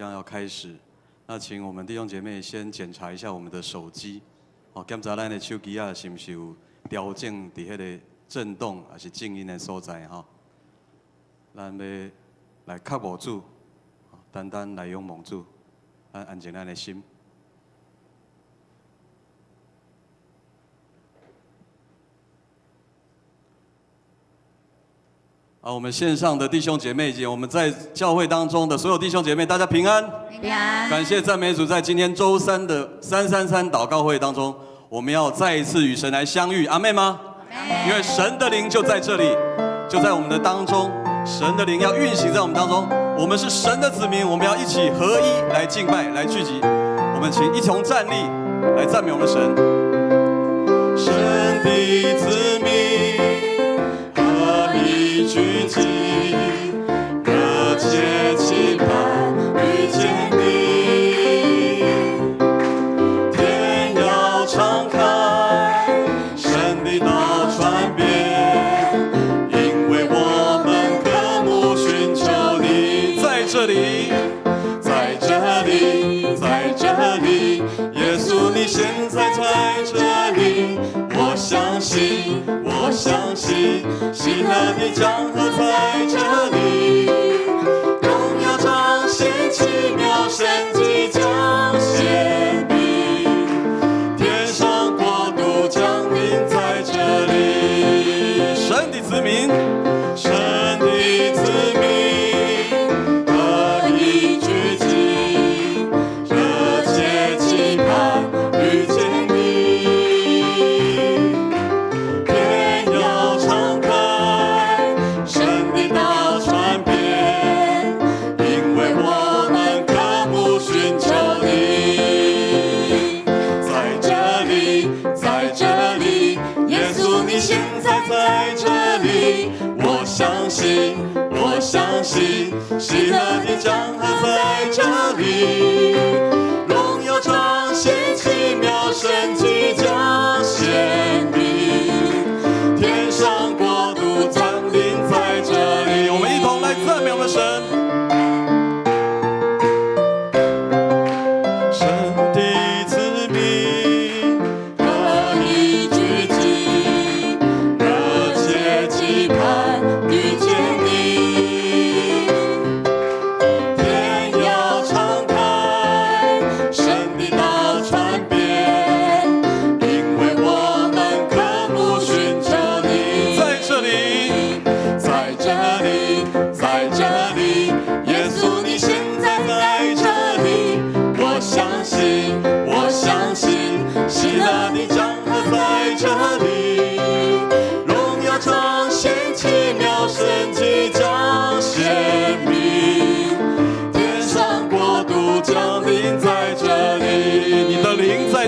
将要开始，那请我们弟兄姐妹先检查一下我们的手机，检查咱的手机啊是不是有调整伫迄个震动还是静音的所在哈。咱要来靠无主，单单来仰望主，咱安静咱的心。 我们线上的弟兄姐妹以及我们在教会当中的所有弟兄姐妹，大家平安。平安。感谢赞美主，在今天周三的333祷告会当中，我们要再一次与神来相遇，阿妹吗？因为神的灵就在这里，就在我们的当中，神的灵要运行在我们当中。我们是神的子民，我们要一起合一来敬拜，来聚集。我们请一同站立，来赞美我们的神。神的子民。 聚集，热切期盼遇见你。天要敞开，神的道传遍，因为我们渴慕寻求你。在这里，在这里，在这里，耶稣，你现在在这里。 我相信，我相信，喜乐的江河在这里，荣耀彰显，奇妙神迹将显明，天上国度降临在这里。神的子民，神的子民，合一聚集，热切期盼遇见。 我相信，喜乐的江河在这里，荣耀彰显，奇妙神迹将显明，天上国度降临在这里。我们一同来赞美我们的神。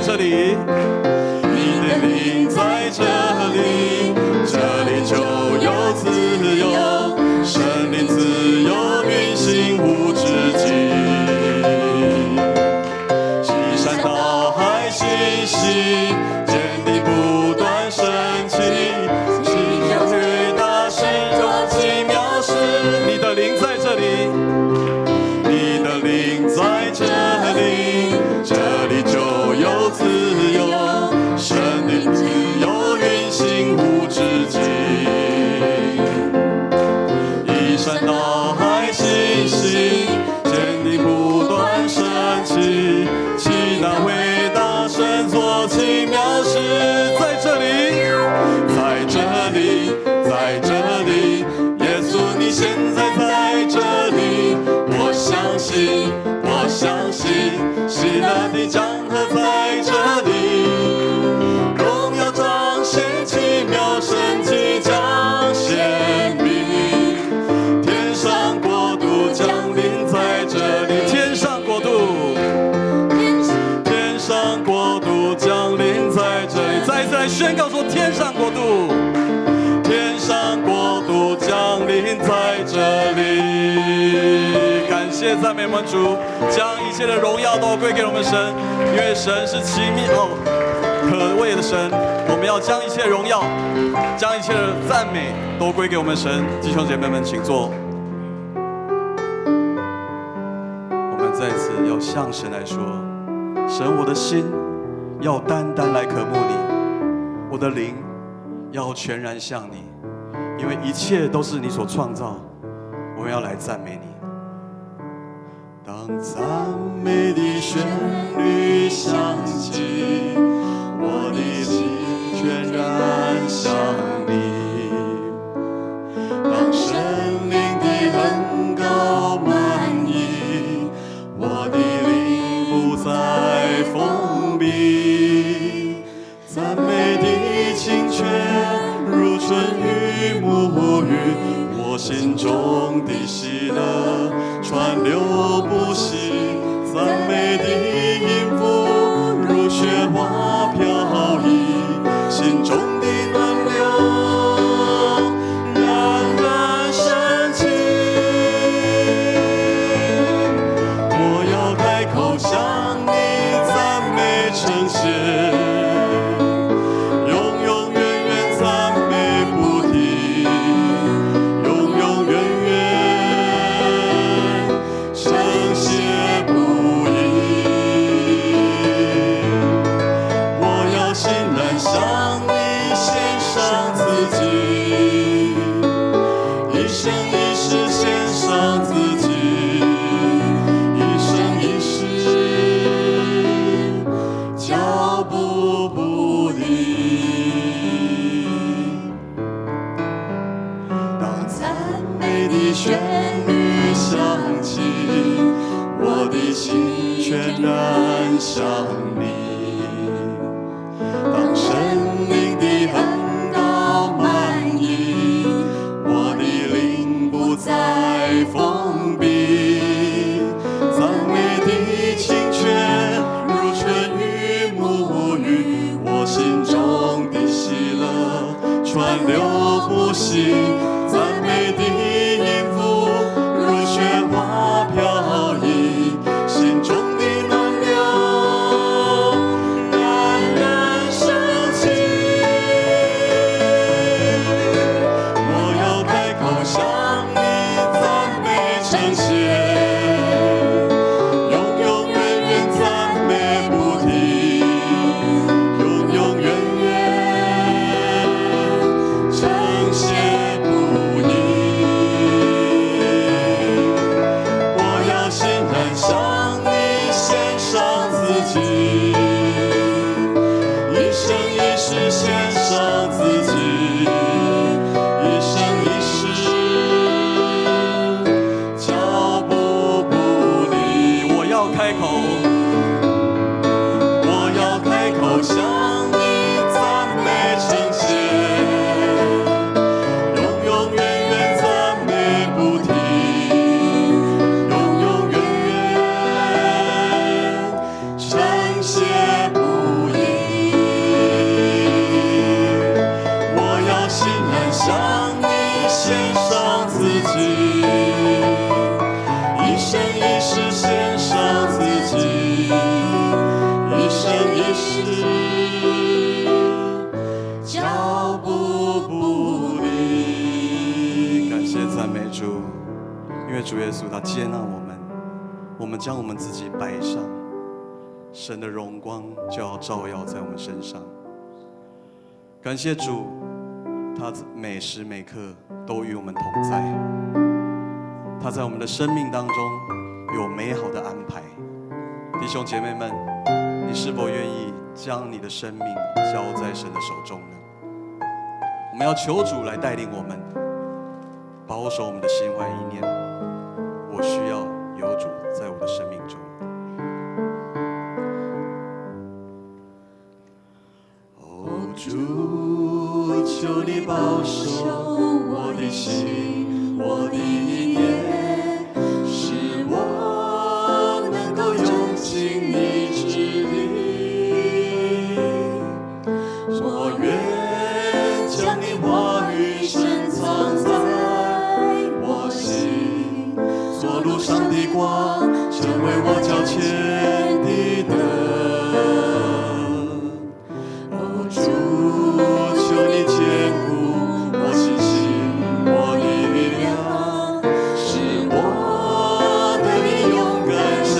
这里，你的灵在这里，这里就有自由，神灵自由运行无止境。西山到海信息，坚定不断升起，奇妙最大是做奇妙事。你的灵在这里，你的灵在这里，这里就。 有自由，神灵自由运行无止境。一山到海信息，坚定不断升起，其那伟大神做奇妙事。在这里，在这里，在这里，耶稣你现在在这里。我相信，我相信，喜乐的江河在。 宣告说：天上国度，天上国度降临在这里。感谢赞美我们主，将一切的荣耀都归给我们神，因为神是奇妙可畏的神。我们要将一切荣耀，将一切的赞美都归给我们神。弟兄姐妹们，请坐。我们再次要向神来说：神，我的心要单单来渴慕你，我的灵要全然向你，因为一切都是你所创造，我们要来赞美你。当赞美的旋律响起，我的心全然向你。当神灵的恩膏满溢，我的灵不再封闭。赞美的清泉如春雨沐浴，我心中的喜乐川流不息。赞美的音符如雪花飘逸，心中的暖流冉冉升起。我要开口向你赞美称谢，永永远远赞美不停，永永远远称谢不已。我要欣然向你献上自己，一生一世献上自己，一生一世脚步不离。当赞美的旋律响起，我的心全然向你。当神灵的恩膏满溢，我的灵不再封闭。赞美的清泉如春雨沐浴，我心中的喜乐川流不息。赞美的音符如雪花飘逸，心中的暖流冉冉升起。我要开口向你赞美称谢，永永远远赞美不停，永永远远称谢不已。我要欣然向你献上自己，一生一世献上自己，一生一世脚步不离。我要开口，我要开口向你赞美称谢，永永远远赞美不停，永永远远称谢不已。我要欣然向你献上自己，一生一世献上自己，一生一世脚步不离。感谢赞美主，因为主耶稣他接纳我们，我们将我们自己摆上，神的荣光就要照耀在我们身上。感谢主，他每时每刻都与我们同在，他在我们的生命当中有美好的安排。弟兄姐妹们，你是否愿意将你的生命交在神的手中呢？我们要求主来带领我们，保守我们的心怀意念。我需要有主在我的生命中。哦，主，求你保守我的心，我的意念，使我能够用尽你旨意。我愿将你话语深藏在我心，做路上的光，成为我脚前的灯。哦，主，求你坚固我信心，我的力量，使我得以勇敢向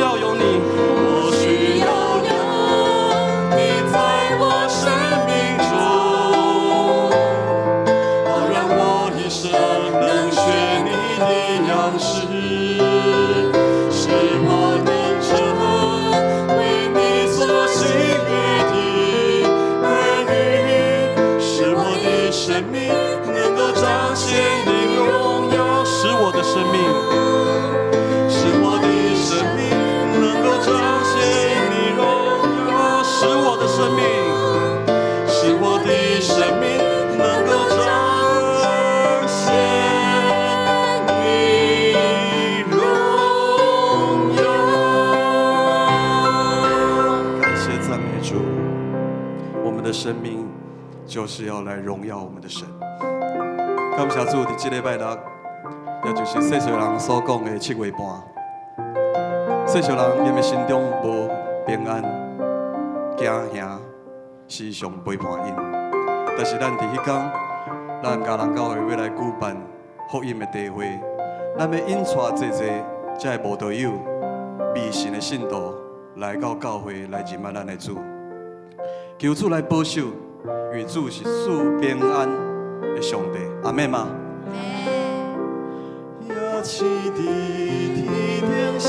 要有你，我需要有你在我生命中，好让我一生能学你的样式，使我能成为你所喜悦的儿女，使我的生命能够彰显你荣耀，使我的生命。使我的生命能够彰显你荣耀，使我的生命，使我的生命能够彰显你荣耀。感谢赞美主，我们的生命就是要来荣耀我们的神。感谢主，在这礼拜六，也就是世俗人所讲的7月半，世俗人因为心中无平安，惊吓时常背叛因。但是咱伫迄天，咱家人教会要来举办福音的大会，咱要引带侪这无道友、迷信的信徒来到教会来认识咱的主，求主来保守，因为主是赐平安的上帝。阿们吗？雅气的体贴相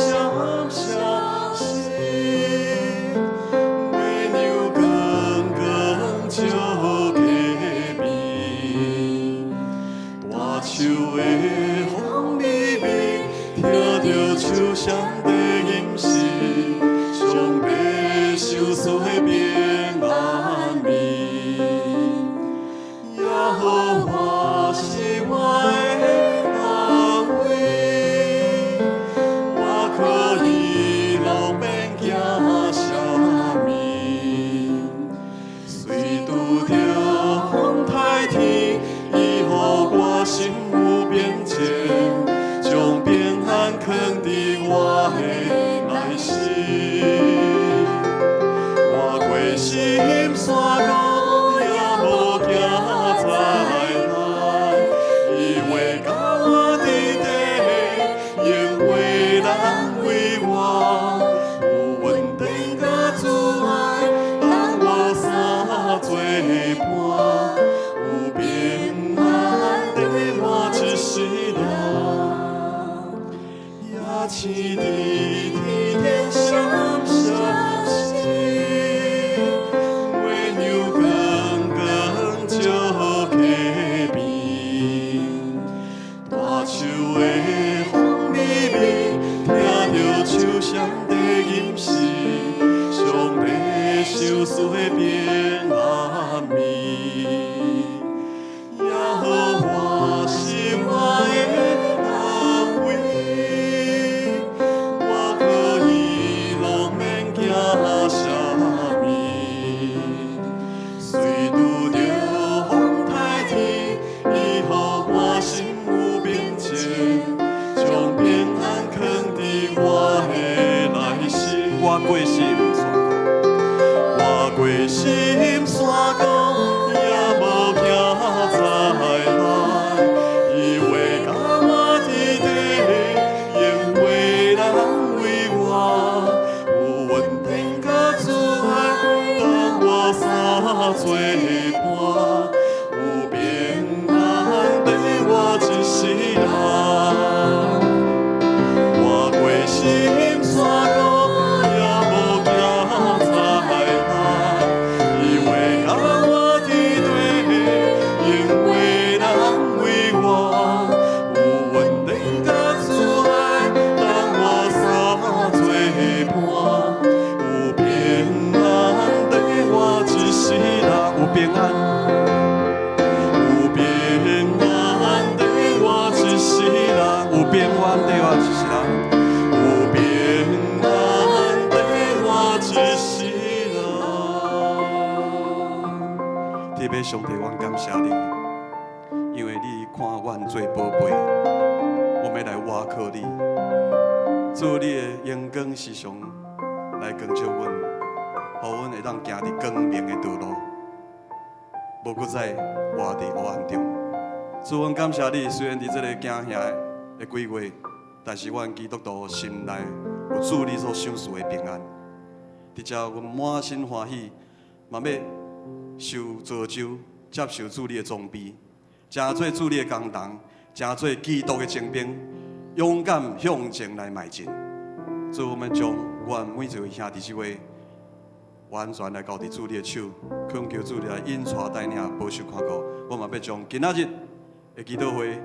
相惜，为牛耕耕就给比，大树的风微微，听着树上的音时，上白受所的平安眠。耶和华是我的安慰，我可以路免惊啥物，虽拄着风台天，伊予我心有变迁，将平安藏伫我的内心。我过心山高也无惊灾害，伊会甲我伫地，因为人为我有稳定甲阻碍，当我三做伴，有平安跟我一世人，也起的体贴相相惜，为牛耕耕就给比，大树的风微微，听着树上的音时，上帝受赐的平安眠。耶和华是我的安慰，我可以路免惊啥物，虽拄着风台天，伊予我心有变迁，将平安藏伫我的内心。我过心山高，我过心山高也无惊灾害，伊会甲我伫地，因为人为我有稳定甲阻碍，当我三做伴，有平安跟我一世人。我过心山高也无惊灾害，伊会甲我伫地，因为人为我有稳定甲阻碍，当我三做伴，有平安跟我一世人，有平安，有平安跟我一世人。有平安对我一世人。有平安对我一世人。特别上帝，阮感谢你，因为你看阮做宝贝，我们来倚靠你，做你的阳光时常来光照阮，互阮会当行伫光明的道路，无搁再活伫黑暗中。主，阮感谢你，虽然伫这个惊吓的几月，但是阮基督徒心内有主你所赏赐的平安。伫遮，阮满心欢喜，嘛要受造就，接受主你的装备，成做主你的工人，成做基督的精兵，勇敢向前来迈进。主，我们将阮每一位兄弟姊妹完全来交伫主你的手，恳求主你来引带带领、保守看顾。我嘛要将今仔日的祈祷会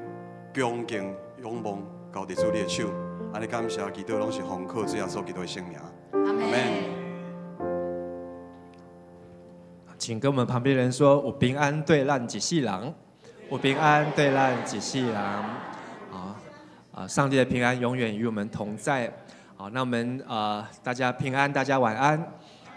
恭敬仰望交伫主你的手。安尼感谢祈祷拢是奉靠主耶稣基督的圣名。阿门。请跟我们旁边人说：“我平安对烂几细郎，我平安对烂几细郎。”好，上帝的平安永远与我们同在。好，那我们大家平安，大家晚安。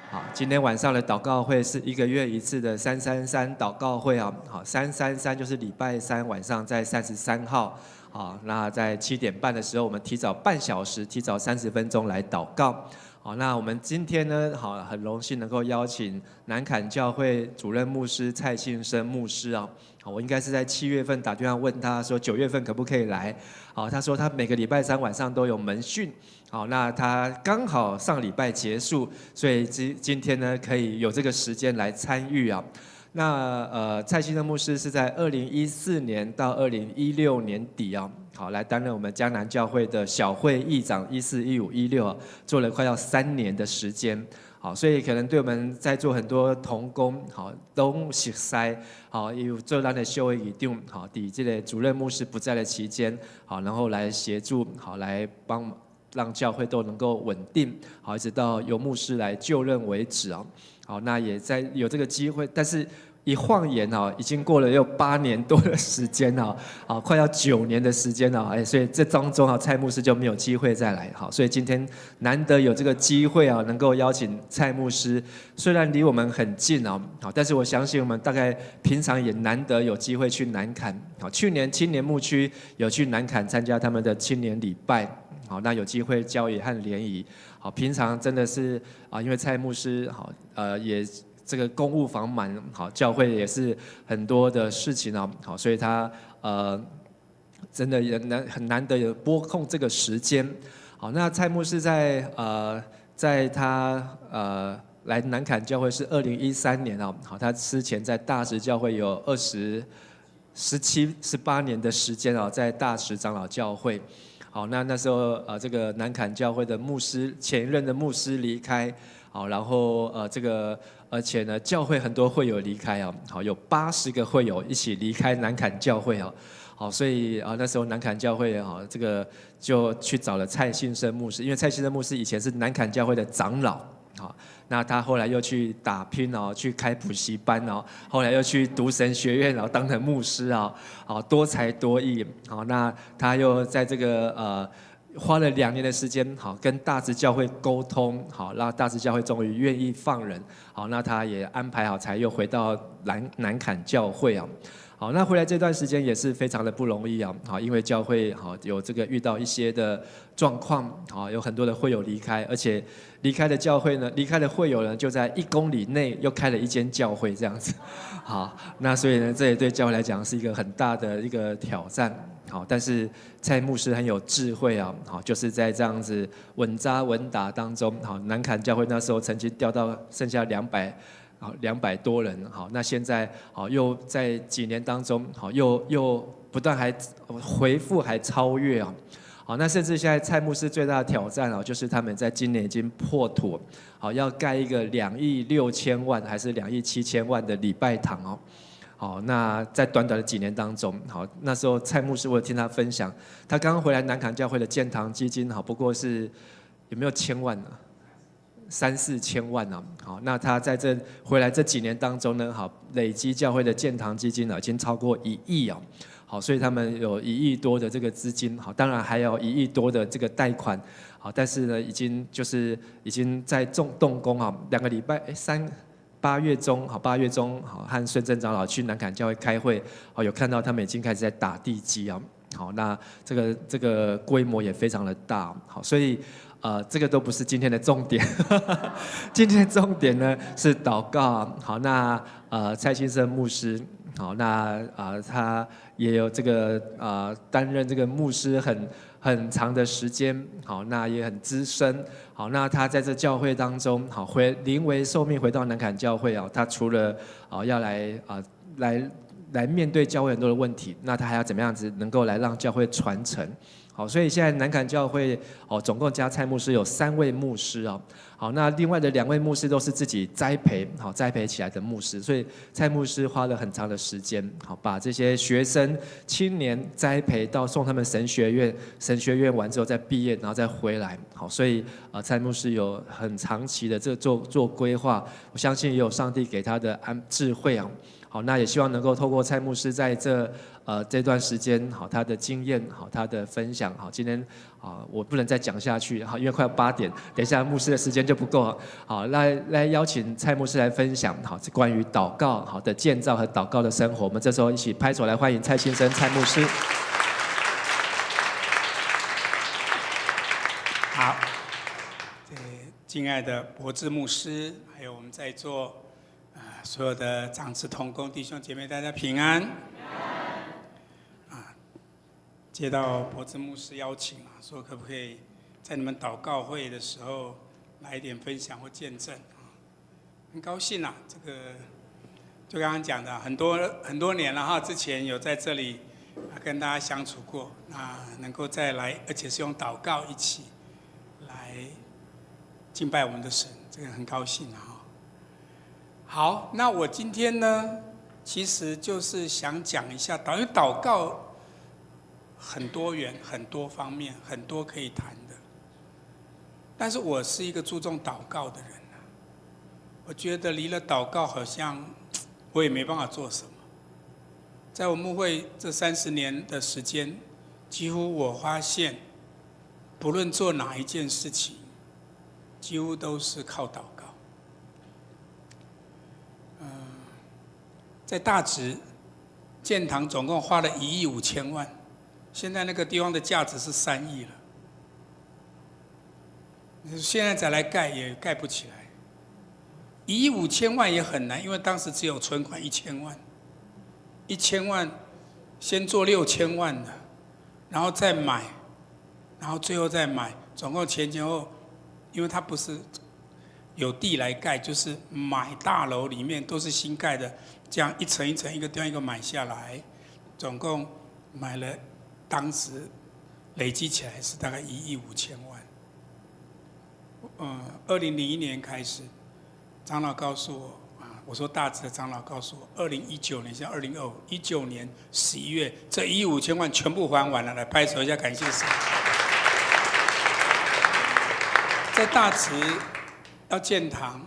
好，今天晚上的祷告会是1个月1次的333祷告会啊。好，333就是礼拜三晚上在33号。好，那在7点半的时候，我们提早半小时，提早30分钟来祷告。好，那我们今天呢，好，很荣幸能够邀请南坎教会主任牧师蔡信生牧师啊。好，我应该是在7月份打电话问他说9月份可不可以来。好，他说他每个礼拜三晚上都有门训。好，那他刚好上礼拜结束，所以今天呢可以有这个时间来参与啊。那蔡信生牧师是在2014年到2016年底啊，好来担任我们江南教会的小会议长，14、15、16，做了快要3年的时间。好，所以可能对我们在座很多同工，好都熟悉，好有做咱的小会议长，好伫这个主任牧师不在的期间，好然后来协助，好来让教会都能够稳定，好一直到由牧师来就任为止啊。好，那也在有这个机会，但是一晃眼啊，已经过了有8年多的时间啊，好，快要9年的时间了，哎，所以这当中啊，蔡牧师就没有机会再来，好，所以今天难得有这个机会啊，能够邀请蔡牧师，虽然离我们很近啊，好，但是我相信我们大概平常也难得有机会去南坎，好，去年青年牧区有去南坎参加他们的青年礼拜。好，那有机会教育和联谊，好，平常真的是啊，因为蔡牧师好，也这个公务繁忙，好，教会也是很多的事情啊，好，所以他真的也很难得有拨空这个时间，好，那蔡牧师在他来南坎教会是2013年啊，好，他之前在大直教会有17、18年的时间啊，在大直长老教会。好，那时候这个南坎教会的牧师前任的牧师离开，好，然后而且呢，教会很多会友离开啊，好，有80个会友一起离开南坎教会啊，好，所以那时候南坎教会啊，这个就去找了蔡信生牧师，因为蔡信生牧师以前是南坎教会的长老。好，那他后来又去打拼哦，去开补习班哦，后来又去读神学院，然后当成牧师啊，好多才多艺。好，那他又在这个花了2年的时间，好跟大直教会沟通，好让大直教会终于愿意放人。好，那他也安排好，才又回到南坎教会啊。好，那回来这段时间也是非常的不容易啊！好，因为教会好有这个遇到一些的状况，好有很多的会友离开，而且离开的教会呢，离开的会友呢，就在1公里内又开了一间教会这样子。好，那所以呢，这也对教会来讲是一个很大的一个挑战。好，但是蔡牧师很有智慧啊！好，就是在这样子稳扎稳打当中，好南坎教会那时候曾经掉到剩下200多人，好，那现在好又在几年当中，好又不但还回复还超越啊，好，那甚至现在蔡牧师最大的挑战啊，就是他们在今年已经破土，好要盖一个2亿6千万还是2亿7千万的礼拜堂哦，好，那在短短的几年当中，好那时候蔡牧师我有听他分享，他刚刚回来南坎教会的建堂基金好不过是有没有千万呢？3、4千万啊，好，那他在这回来这几年当中呢，好，累积教会的建堂基金已经超过1亿啊，好，所以他们有1亿多的这个资金，好，当然还有1亿多的这个贷款，好，但是呢，已经在动工啊，2个礼拜8月中好和孙正长老去南坎教会开会，好，有看到他们已经开始在打地基啊，好，那这个规模也非常的大，好，所以。这个都不是今天的重点，今天的重点呢是祷告。好，那蔡先生牧师，好，那他也有这个担任这个牧师很长的时间，好，那也很资深，好，那他在这教会当中，好，临危受命回到南崁教会啊，他除了要来面对教会很多的问题，那他还要怎么样子能够来让教会传承？好，所以现在南崁教会总共加蔡牧师有3位牧师啊。好，那另外的2位牧师都是自己栽培起来的牧师，所以蔡牧师花了很长的时间，好，把这些学生青年栽培到送他们神学院，神学院完之后再毕业，然后再回来。好，所以蔡牧师有很长期的做规划，我相信也有上帝给他的智慧啊。好，那也希望能够透过蔡牧师在这段时间，好，他的经验，好，他的分享，好，今天我不能再讲下去，好，因为快要8点，等一下牧师的时间就不够，好，来邀请蔡牧师来分享，好，关于祷告好的建造和祷告的生活，我们这时候一起拍手来欢迎蔡先生、蔡牧师。好，敬爱的柏志牧师，还有我们在座所有的长子同工弟兄姐妹，大家平安。接到柏志牧师邀请说可不可以在你们祷告会的时候来一点分享或见证很高兴这个就刚刚讲的很多年了哈，之前有在这里跟大家相处过，那能够再来，而且是用祷告一起来敬拜我们的神，这个很高兴好，那我今天呢，其实就是想讲一下因为祷告很多元、很多方面、很多可以谈的。但是我是一个注重祷告的人我觉得离了祷告，好像我也没办法做什么。在我牧会这30年的时间，几乎我发现，不论做哪一件事情，几乎都是靠祷告。在大直建堂总共花了1亿5千万。现在那个地方的价值是3亿了，现在再来盖也盖不起来，1亿5千万也很难，因为当时只有存款1000万，1000万先做6000万的，然后再买，然后最后再买，总共前后，因为它不是有地来盖，就是买大楼里面都是新盖的，这样一层一层一个地方一个买下来，总共买了。当时累积起来是大概1亿5千万。2001年开始，长老告诉我我说大直的长老告诉我，2019年，现在2019年11月，这1亿5千万全部还完了，来拍手一下，感谢神。在大直要建堂，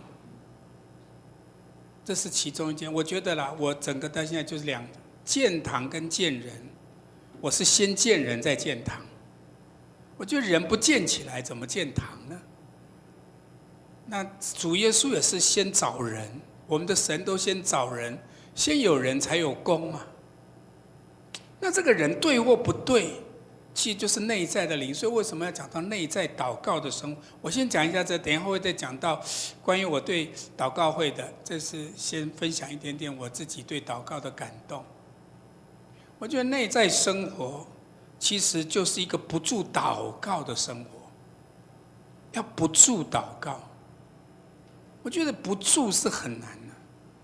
这是其中一件。我觉得啦，我整个到现在就是2个，建堂跟建人。我是先建人再建堂，我觉得人不建起来怎么建堂呢？那主耶稣也是先找人，我们的神都先找人，先有人才有功嘛。那这个人对或不对，其实就是内在的灵。所以为什么要讲到内在祷告的生活？我先讲一下这，等一下会再讲到关于我对祷告会的，这是先分享一点点我自己对祷告的感动。我觉得内在生活其实就是一个不住祷告的生活，要不住祷告。我觉得不住是很难的，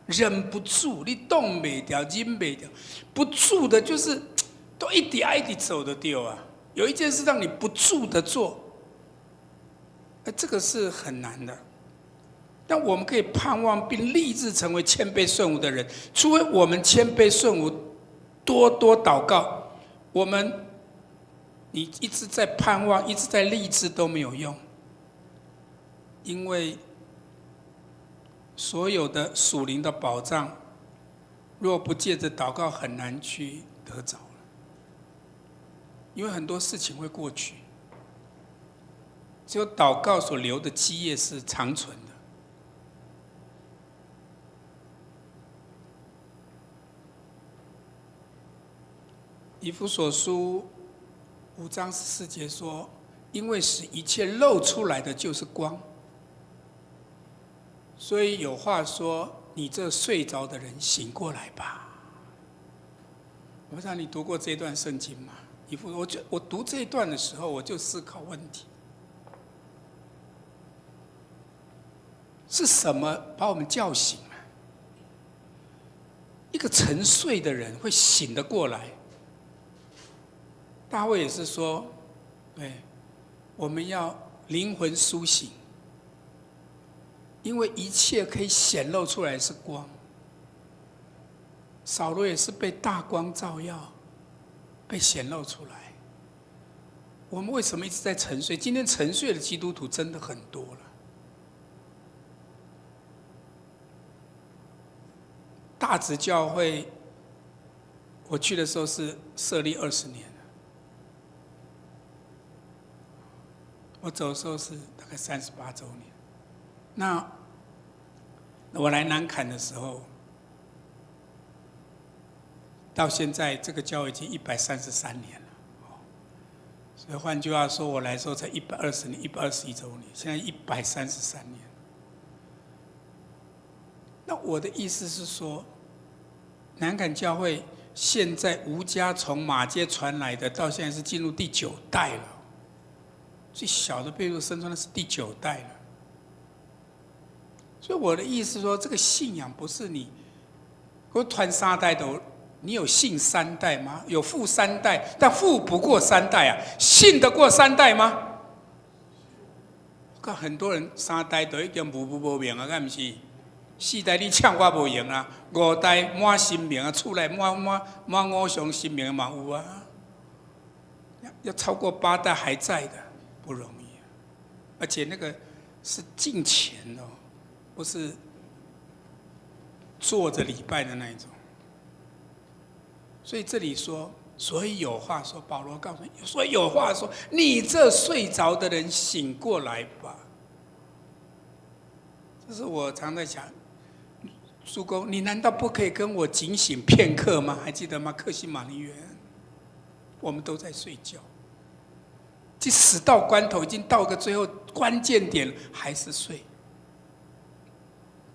忍不住，你动不掉，忍不掉，不住的就是都一点一点走的丢啊。有一件事让你不住的做，这个是很难的。但我们可以盼望并立志成为谦卑顺服的人，除非我们谦卑顺服。多祷告，你一直在盼望，一直在立志都没有用，因为所有的属灵的宝藏，若不借着祷告，很难去得着了。因为很多事情会过去，只有祷告所留的基业是长存的。以弗所书5章14节说：“因为使一切露出来的就是光。”所以有话说：“你这睡着的人，醒过来吧。”我不知道你读过这一段圣经吗？我读这一段的时候，我就思考问题：是什么把我们叫醒了？一个沉睡的人会醒得过来。大卫也是说，对，我们要灵魂苏醒，因为一切可以显露出来是光。扫罗也是被大光照耀，被显露出来。我们为什么一直在沉睡？今天沉睡的基督徒真的很多了。大直教会，我去的时候是设立20年了，我走的时候是大概38周年。那我来南坎的时候，到现在这个教会已经133年了。所以换句话说，我来的时候才120年，121周年，现在133年。那我的意思是说，南坎教会现在吴家从马街传来的，到现在是进入第9代了。最小的贝路生传的是第9代了。所以我的意思是说，这个信仰不是你，我传3代的，你有信3代吗？有富3代，但富不过3代啊，信得过3代吗？我看很多人3代都已经无名啊，敢不是？4代你抢我无赢啊，5代满新名啊，厝内满5常新名嘛有啊，要超过8代还在的不容易，而且那个是敬虔哦，不是坐着礼拜的那一种。所以这里说，所以有话说，保罗告诉你，所以有话说，你这睡着的人醒过来吧。这是我常在想。叔公，你难道不可以跟我警醒片刻吗？还记得吗？克西马尼园，我们都在睡觉，这死到关头，已经到个最后关键点，还是睡。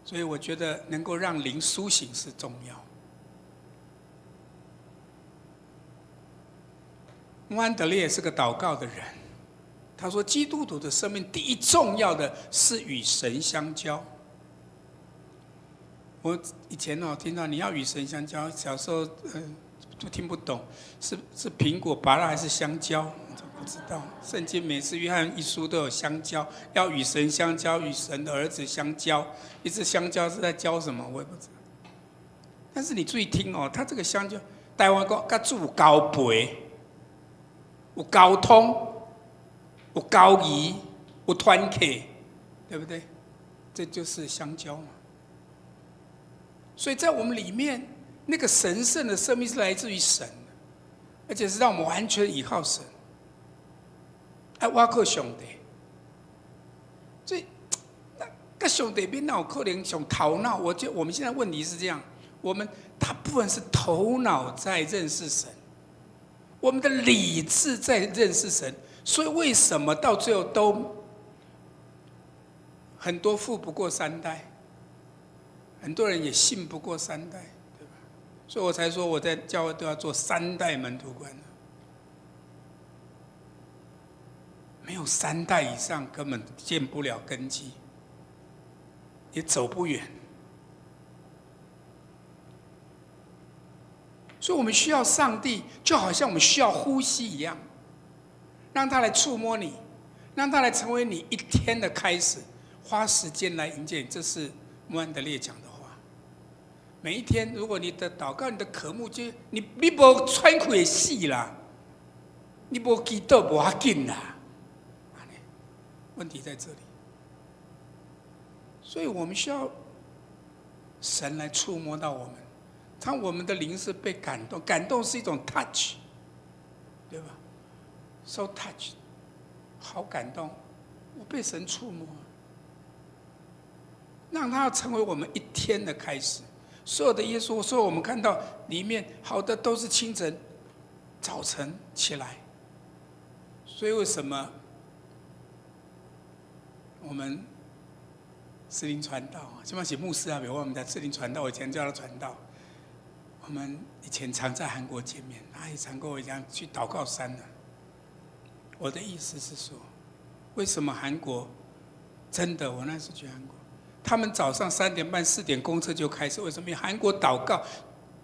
所以我觉得能够让灵苏醒是重要。穆安德烈也是个祷告的人，他说，基督徒的生命第一重要的是与神相交。我以前听到你要与神相交，小时候都听不懂，是苹果、芭乐还是香蕉？我不知道。圣经每次约翰一书都有相交，要与神相交，与神的儿子相交。一直相交是在交什么？我也不知道。但是你注意听哦，他这个相交，台湾讲跟主有交陪，有交通，有交谊，有团契，对不对？这就是相交嘛。所以在我们里面，那个神圣的生命是来自于神，而且是让我们完全依靠神。我靠上帝，所以跟上帝比哪有可能用头脑？我觉得我们现在问题是这样：我们大部分是头脑在认识神，我们的理智在认识神。所以为什么到最后都很多富不过3代？很多人也信不过3代，对吧？所以我才说我在教会都要做3代门徒观。没有3代以上，根本建不了根基，也走不远。所以我们需要上帝，就好像我们需要呼吸一样，让他来触摸你，让他来成为你一天的开始，花时间来迎接你。这是穆安德烈讲的话。每一天，如果你的祷告、你的渴慕，就你无喘气的死啦，你无祈祷无要紧啦。问题在这里，所以我们需要神来触摸到我们，当我们的灵是被感动，感动是一种 touch， 对吧 ？So touch， 好感动，我被神触摸，让它成为我们一天的开始。所有的耶稣，所有我们看到里面好的都是清晨、早晨起来。所以为什么我们士林传道，起码写牧师啊，别忘我们在士林传道，我以前叫他传道。我们以前常在韩国见面，他也常跟我讲去祷告山呢。我的意思是说，为什么韩国真的？我那时去韩国，他们早上3点半、4点公车就开始，为什么？因为韩国祷告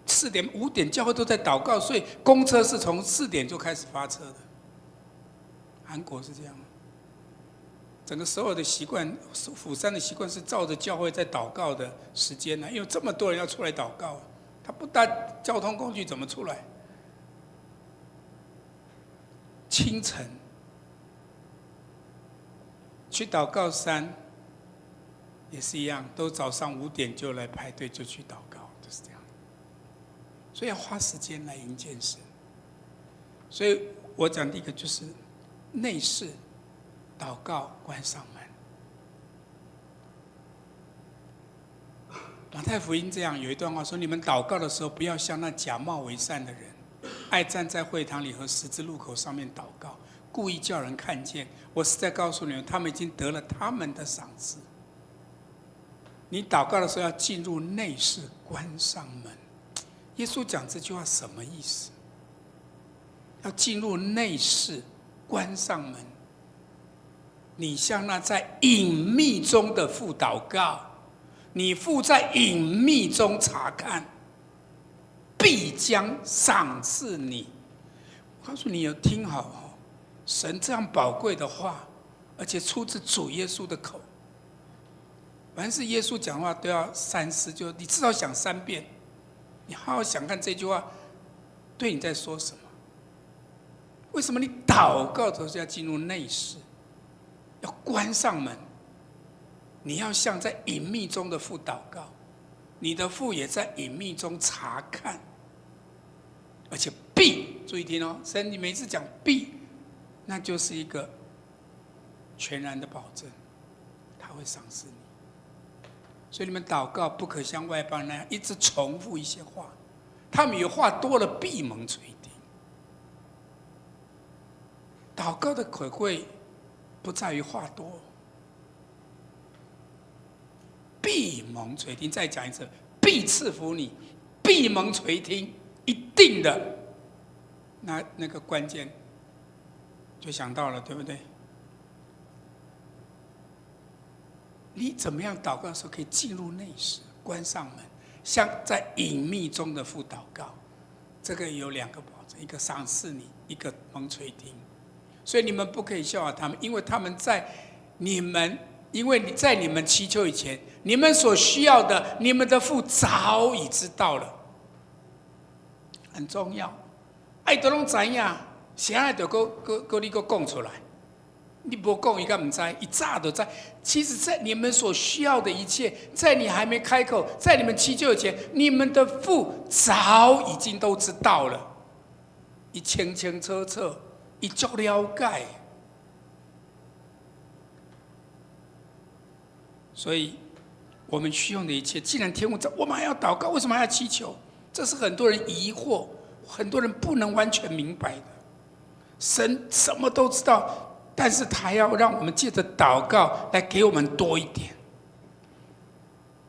，4点、5点教会都在祷告，所以公车是从4点就开始发车的。韩国是这样。整个所有的习惯，釜山的习惯是照着教会在祷告的时间呢，因为这么多人要出来祷告，他不搭交通工具怎么出来？清晨去祷告山也是一样，都早上5点就来排队就去祷告，就是这样。所以要花时间来迎接神。所以我讲第一个就是内室。祷告，关上门。马太福音这样有一段话说：你们祷告的时候，不要像那假冒为善的人，爱站在会堂里和十字路口上面祷告，故意叫人看见。我是在告诉你们，他们已经得了他们的赏赐。你祷告的时候要进入内室，关上门。耶稣讲这句话什么意思？要进入内室，关上门。你向那在隐秘中的父祷告，你父在隐秘中查看，必将赏赐你。我告诉你，有听好哦，神这样宝贵的话，而且出自主耶稣的口。凡是耶稣讲话都要3思，就你至少想3遍，你好好想看这句话对你在说什么。为什么你祷告的时候要进入内室？要关上门，你要向在隐秘中的父祷告，你的父也在隐秘中查看，而且必注意听哦，神你每次讲必，那就是一个全然的保证，他会赏赐你。所以你们祷告不可像外邦人那样一直重复一些话，他们有话多了闭门垂听。祷告的可贵不在于话多，闭门垂听。再讲一次，必赐福你，闭门垂听，一定的。那个关键就想到了，对不对？你怎么样祷告的时候可以进入内室，关上门，像在隐秘中的父祷告？这个有2个保证，一个赏赐你，一个蒙垂听。所以你们不可以效法他们，因为他们在你们祈求以前，你们所需要的，你们的父早已知道了，很重要。爱都拢知影，谁爱就你讲出来。你不讲，伊敢唔知？一早就知。其实，在你们所需要的一切，在你还没开口，在你们祈求以前，你们的父早已经都知道了，一清清楚楚。一足了解，所以我们需用的一切，既然天父知道，我们还要祷告，为什么还要祈求？这是很多人疑惑，很多人不能完全明白的。神什么都知道，但是他要让我们借着祷告来给我们多一点。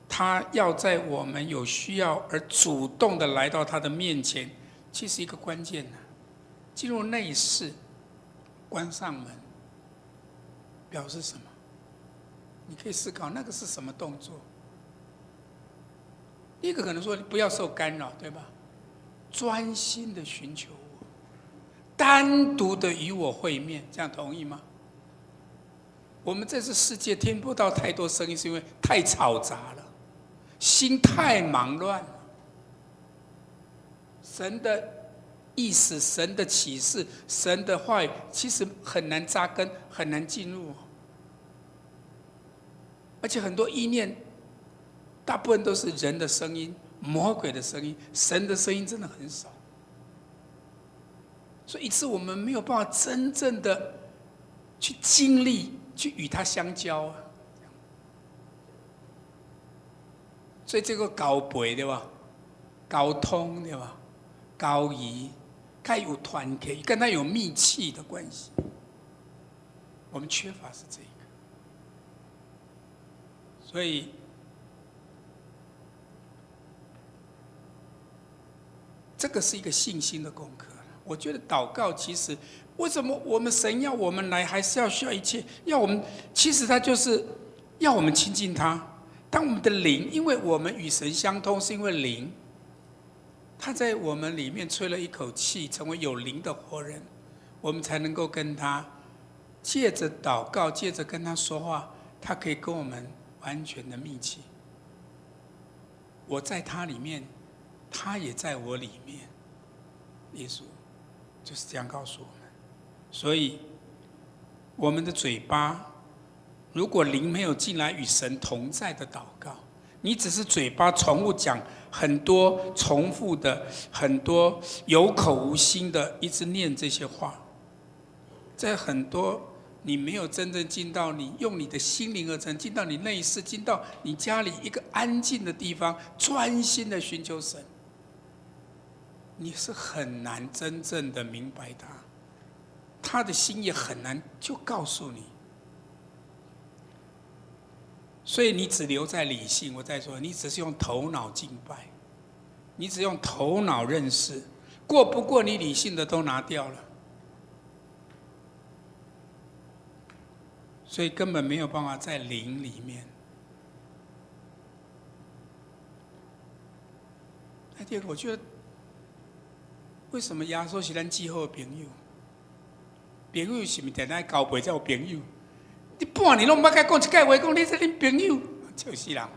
他要在我们有需要而主动的来到他的面前，其实一个关键呢，进入内室。关上门表示什么？你可以思考那个是什么动作。第一个可能说不要受干扰，对吧？专心的寻求我，单独的与我会面，这样同意吗？我们这次世界听不到太多声音，是因为太嘈杂了，心太忙乱了。神的意思、神的启示、神的话语，其实很难扎根，很难进入。而且很多意念，大部分都是人的声音、魔鬼的声音，神的声音真的很少。所以，以致我们没有办法真正的去经历、去与他相交啊。所以这个交陪对吧？交通对吧？交谊。该有团结，跟他有密契的关系。我们缺乏是这个，所以这个是一个信心的功课。我觉得祷告其实，为什么我们神要我们来，还是要需要一切，要我们，其实他就是要我们亲近他。当我们的灵，因为我们与神相通，是因为灵，他在我们里面吹了一口气，成为有灵的活人，我们才能够跟他借着祷告，借着跟他说话，他可以跟我们完全的密切。我在他里面，他也在我里面。耶稣就是这样告诉我们。所以，我们的嘴巴，如果灵没有进来与神同在的祷告，你只是嘴巴重复讲很多重复的、很多有口无心的，一直念这些话，在很多你没有真正进到你用你的心灵而成，进到你内室，进到你家里一个安静的地方，专心的寻求神，你是很难真正的明白他的心也很难就告诉你。所以你只留在理性，我再说，你只是用头脑敬拜，你只用头脑认识，过不过你理性的都拿掉了，所以根本没有办法在灵里面。我觉得为什么耶稣是咱最好的朋友？朋友是不是常常交陪才有朋友？你半年拢唔捌甲讲一句话，讲你是恁朋友，笑死人，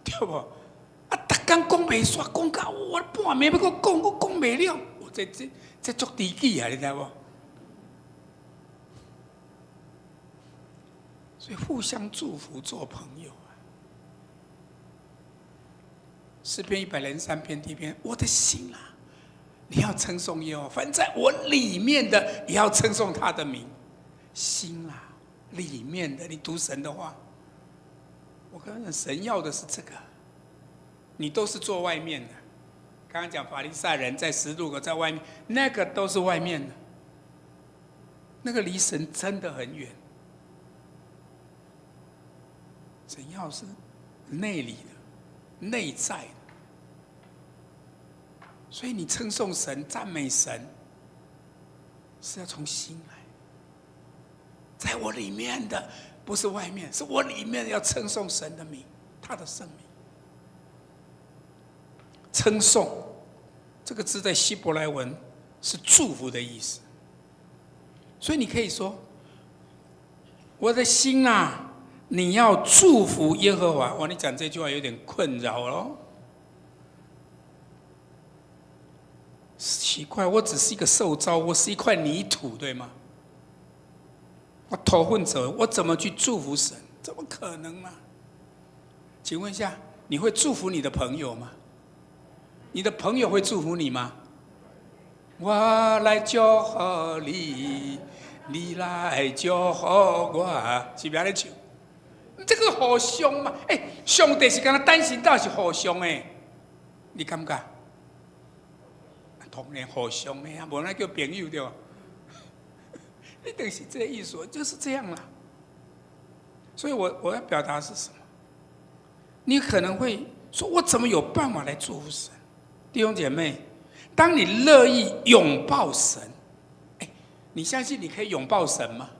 对不？啊，逐天讲袂煞，讲到我半暝要搁讲，我讲袂了，我这足知己啊，你知无？所以互相祝福，做朋友啊。诗篇103篇第一篇，我的心啊，你要称颂耶和华，凡在我里面的，也要称颂他的名。心啊，里面的，你读神的话，我跟你讲，神要的是这个，你都是做外面的。刚刚讲法利赛人在十字路口在外面，那个都是外面的，那个离神真的很远。神要是内里的、内在的，所以你称颂神、赞美神，是要从心来。在我里面的不是外面，是我里面要称颂神的名，他的圣名。称颂这个字在希伯来文是祝福的意思，所以你可以说：“我的心啊，你要祝福耶和华。”哇，你讲这句话有点困扰咯。奇怪，我只是一个受造，我是一块泥土，对吗？我头混者，我怎么去祝福神？怎么可能嘛？请问一下，你会祝福你的朋友吗？你的朋友会祝福你吗？我来祝福你，你来祝福我，是不是在唱？这个互相嘛，上帝是跟他单行道是互相的，你感觉？当然互相的啊，无那叫朋友对吧？一定是这个意思，就是这样啦。所以我要表达的是什么？你可能会说，我怎么有办法来祝福神？弟兄姐妹，当你乐意拥抱神，你相信你可以拥抱神吗？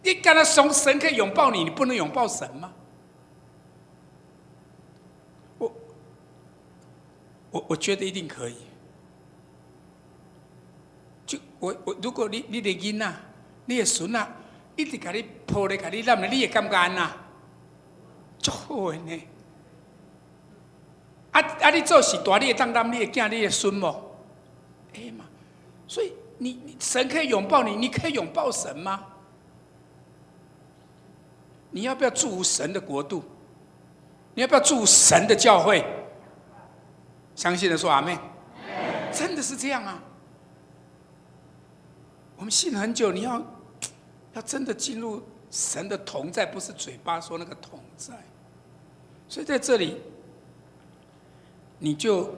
你跟他说神可以拥抱你，你不能拥抱神吗？我觉得一定可以。就如果你的囡仔，你的孙仔，一直给你抱咧，给你揽咧，你会感觉安那？足好的呢。你做事大，你会当揽你的囝、你的孙无？嘛。所以你神可以拥抱你，你可以拥抱神吗？你要不要祝福神的国度？你要不要祝福神的教会？相信的说阿们。真的是这样啊！我们信了很久，你要真的进入神的同在，不是嘴巴说那个同在。所以在这里，你就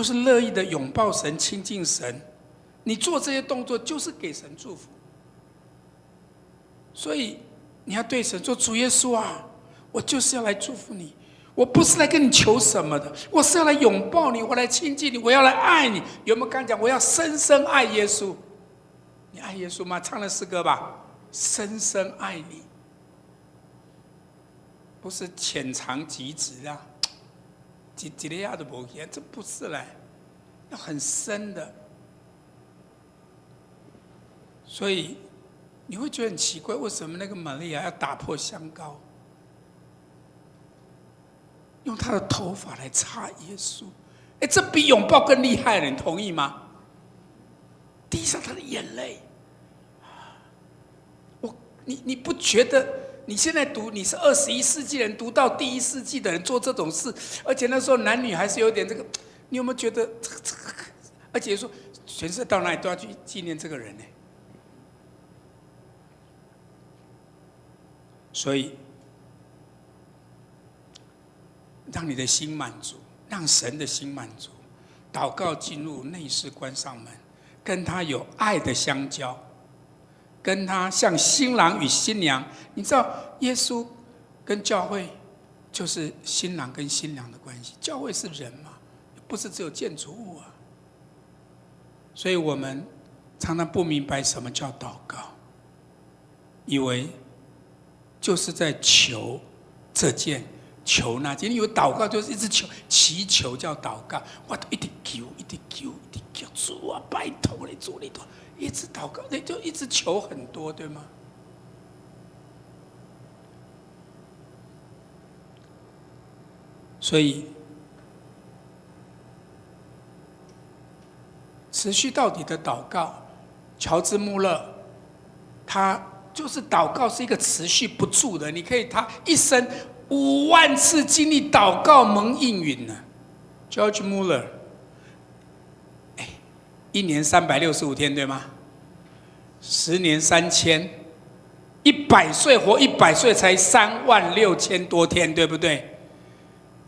是乐意的拥抱神、亲近神。你做这些动作，就是给神祝福。所以你要对神说：“主耶稣啊，我就是要来祝福你。我不是来跟你求什么的，我是要来拥抱你，我来亲近你，我要来爱你。有没有刚讲我要深深爱耶稣？你爱耶稣吗？唱了诗歌吧，深深爱你，不是浅尝即止啊，几个亚都不一样，这不是来，要很深的。所以你会觉得很奇怪，为什么那个玛利亚要打破香膏？用他的头发来擦耶稣，这比拥抱更厉害了，你同意吗？滴上他的眼泪，你不觉得你现在读你是21世纪人，读到第1世纪的人做这种事，而且那时候男女还是有点这个，你有没有觉得这个？而且说全世界到哪里都要去纪念这个人呢？所以。让你的心满足，让神的心满足，祷告进入内室，关上门，跟他有爱的相交，跟他像新郎与新娘。你知道耶稣跟教会就是新郎跟新娘的关系，教会是人嘛，不是只有建筑物啊。所以我们常常不明白什么叫祷告，以为就是在求这件。求那件，你以为祷告就是一直求，祈求叫祷告，我都一直求，一直求，一直求，主啊，拜托你，主你多，一直祷告，你就一直求很多，对吗？所以，持续到底的祷告，乔治·穆勒，他就是祷告是一个持续不住的，你可以他一生。5万次经历祷告蒙应允呢 ，George Muller， 1年365天对吗？10年3000，100岁活100岁才36000多天，对不对？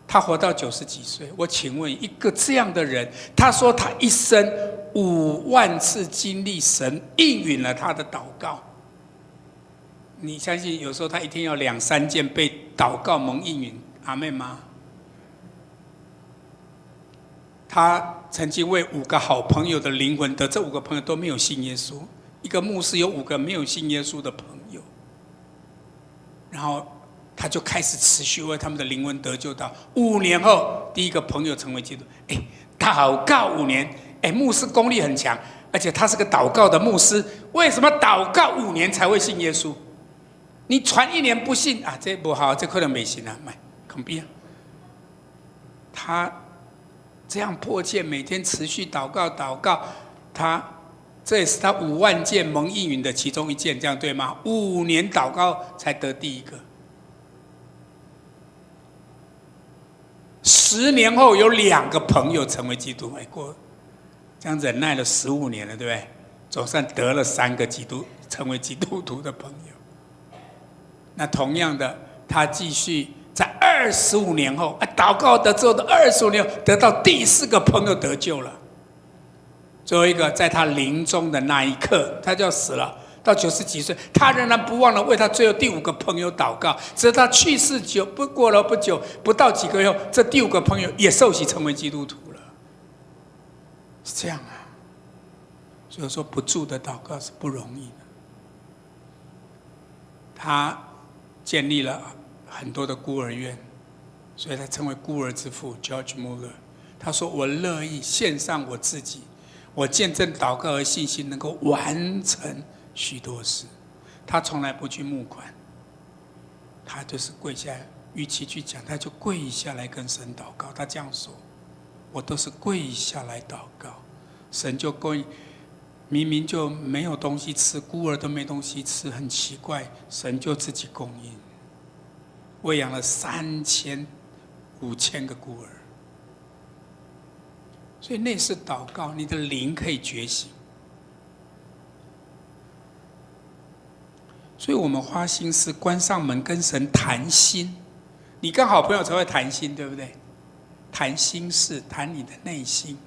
他活到90几岁，我请问一个这样的人，他说他一生5万次经历神应允了他的祷告。你相信有时候他一天要2、3件被祷告蒙应允，阿妹吗？他曾经为5个好朋友的灵魂得，这5个朋友都没有信耶稣。一个牧师有5个没有信耶稣的朋友，然后他就开始持续为他们的灵魂得救。到5年后，第一个朋友成为基督。祷告5年，牧师功力很强，而且他是个祷告的牧师。为什么祷告5年才会信耶稣？你传1年不信啊，这不好，这可能没信啊，买肯定。他这样迫切，每天持续祷告，这也是他5万件蒙应允的其中1件，这样对吗？5年祷告才得第一个。10年后有2个朋友成为基督，过这样忍耐了15年了，对不对？总算得了3个成为基督徒的朋友。那同样的，他继续在25年后，祷告得之后的25年后，得到第4个朋友得救了。最后一个，在他临终的那一刻，他就要死了，到90几岁，他仍然不忘了为他最后第5个朋友祷告。直到他去世过了不久，不到几个月后，这第5个朋友也受洗成为基督徒了。是这样啊。所以说，不住的祷告是不容易的。他建立了很多的孤儿院，所以他称为孤儿之父 George Muller。他说：“我乐意献上我自己，我见证祷告和信心能够完成许多事。”他从来不去募款，他就是跪下，与其去讲，他就跪下来跟神祷告。他这样说：“我都是跪下来祷告，神就供应。”明明就没有东西吃，孤儿都没东西吃，很奇怪，神就自己供应，喂养了3500个孤儿。所以内室祷告，你的灵可以觉醒。所以我们花心思关上门跟神谈心，你跟好朋友才会谈心，对不对？谈心事，谈你的内心。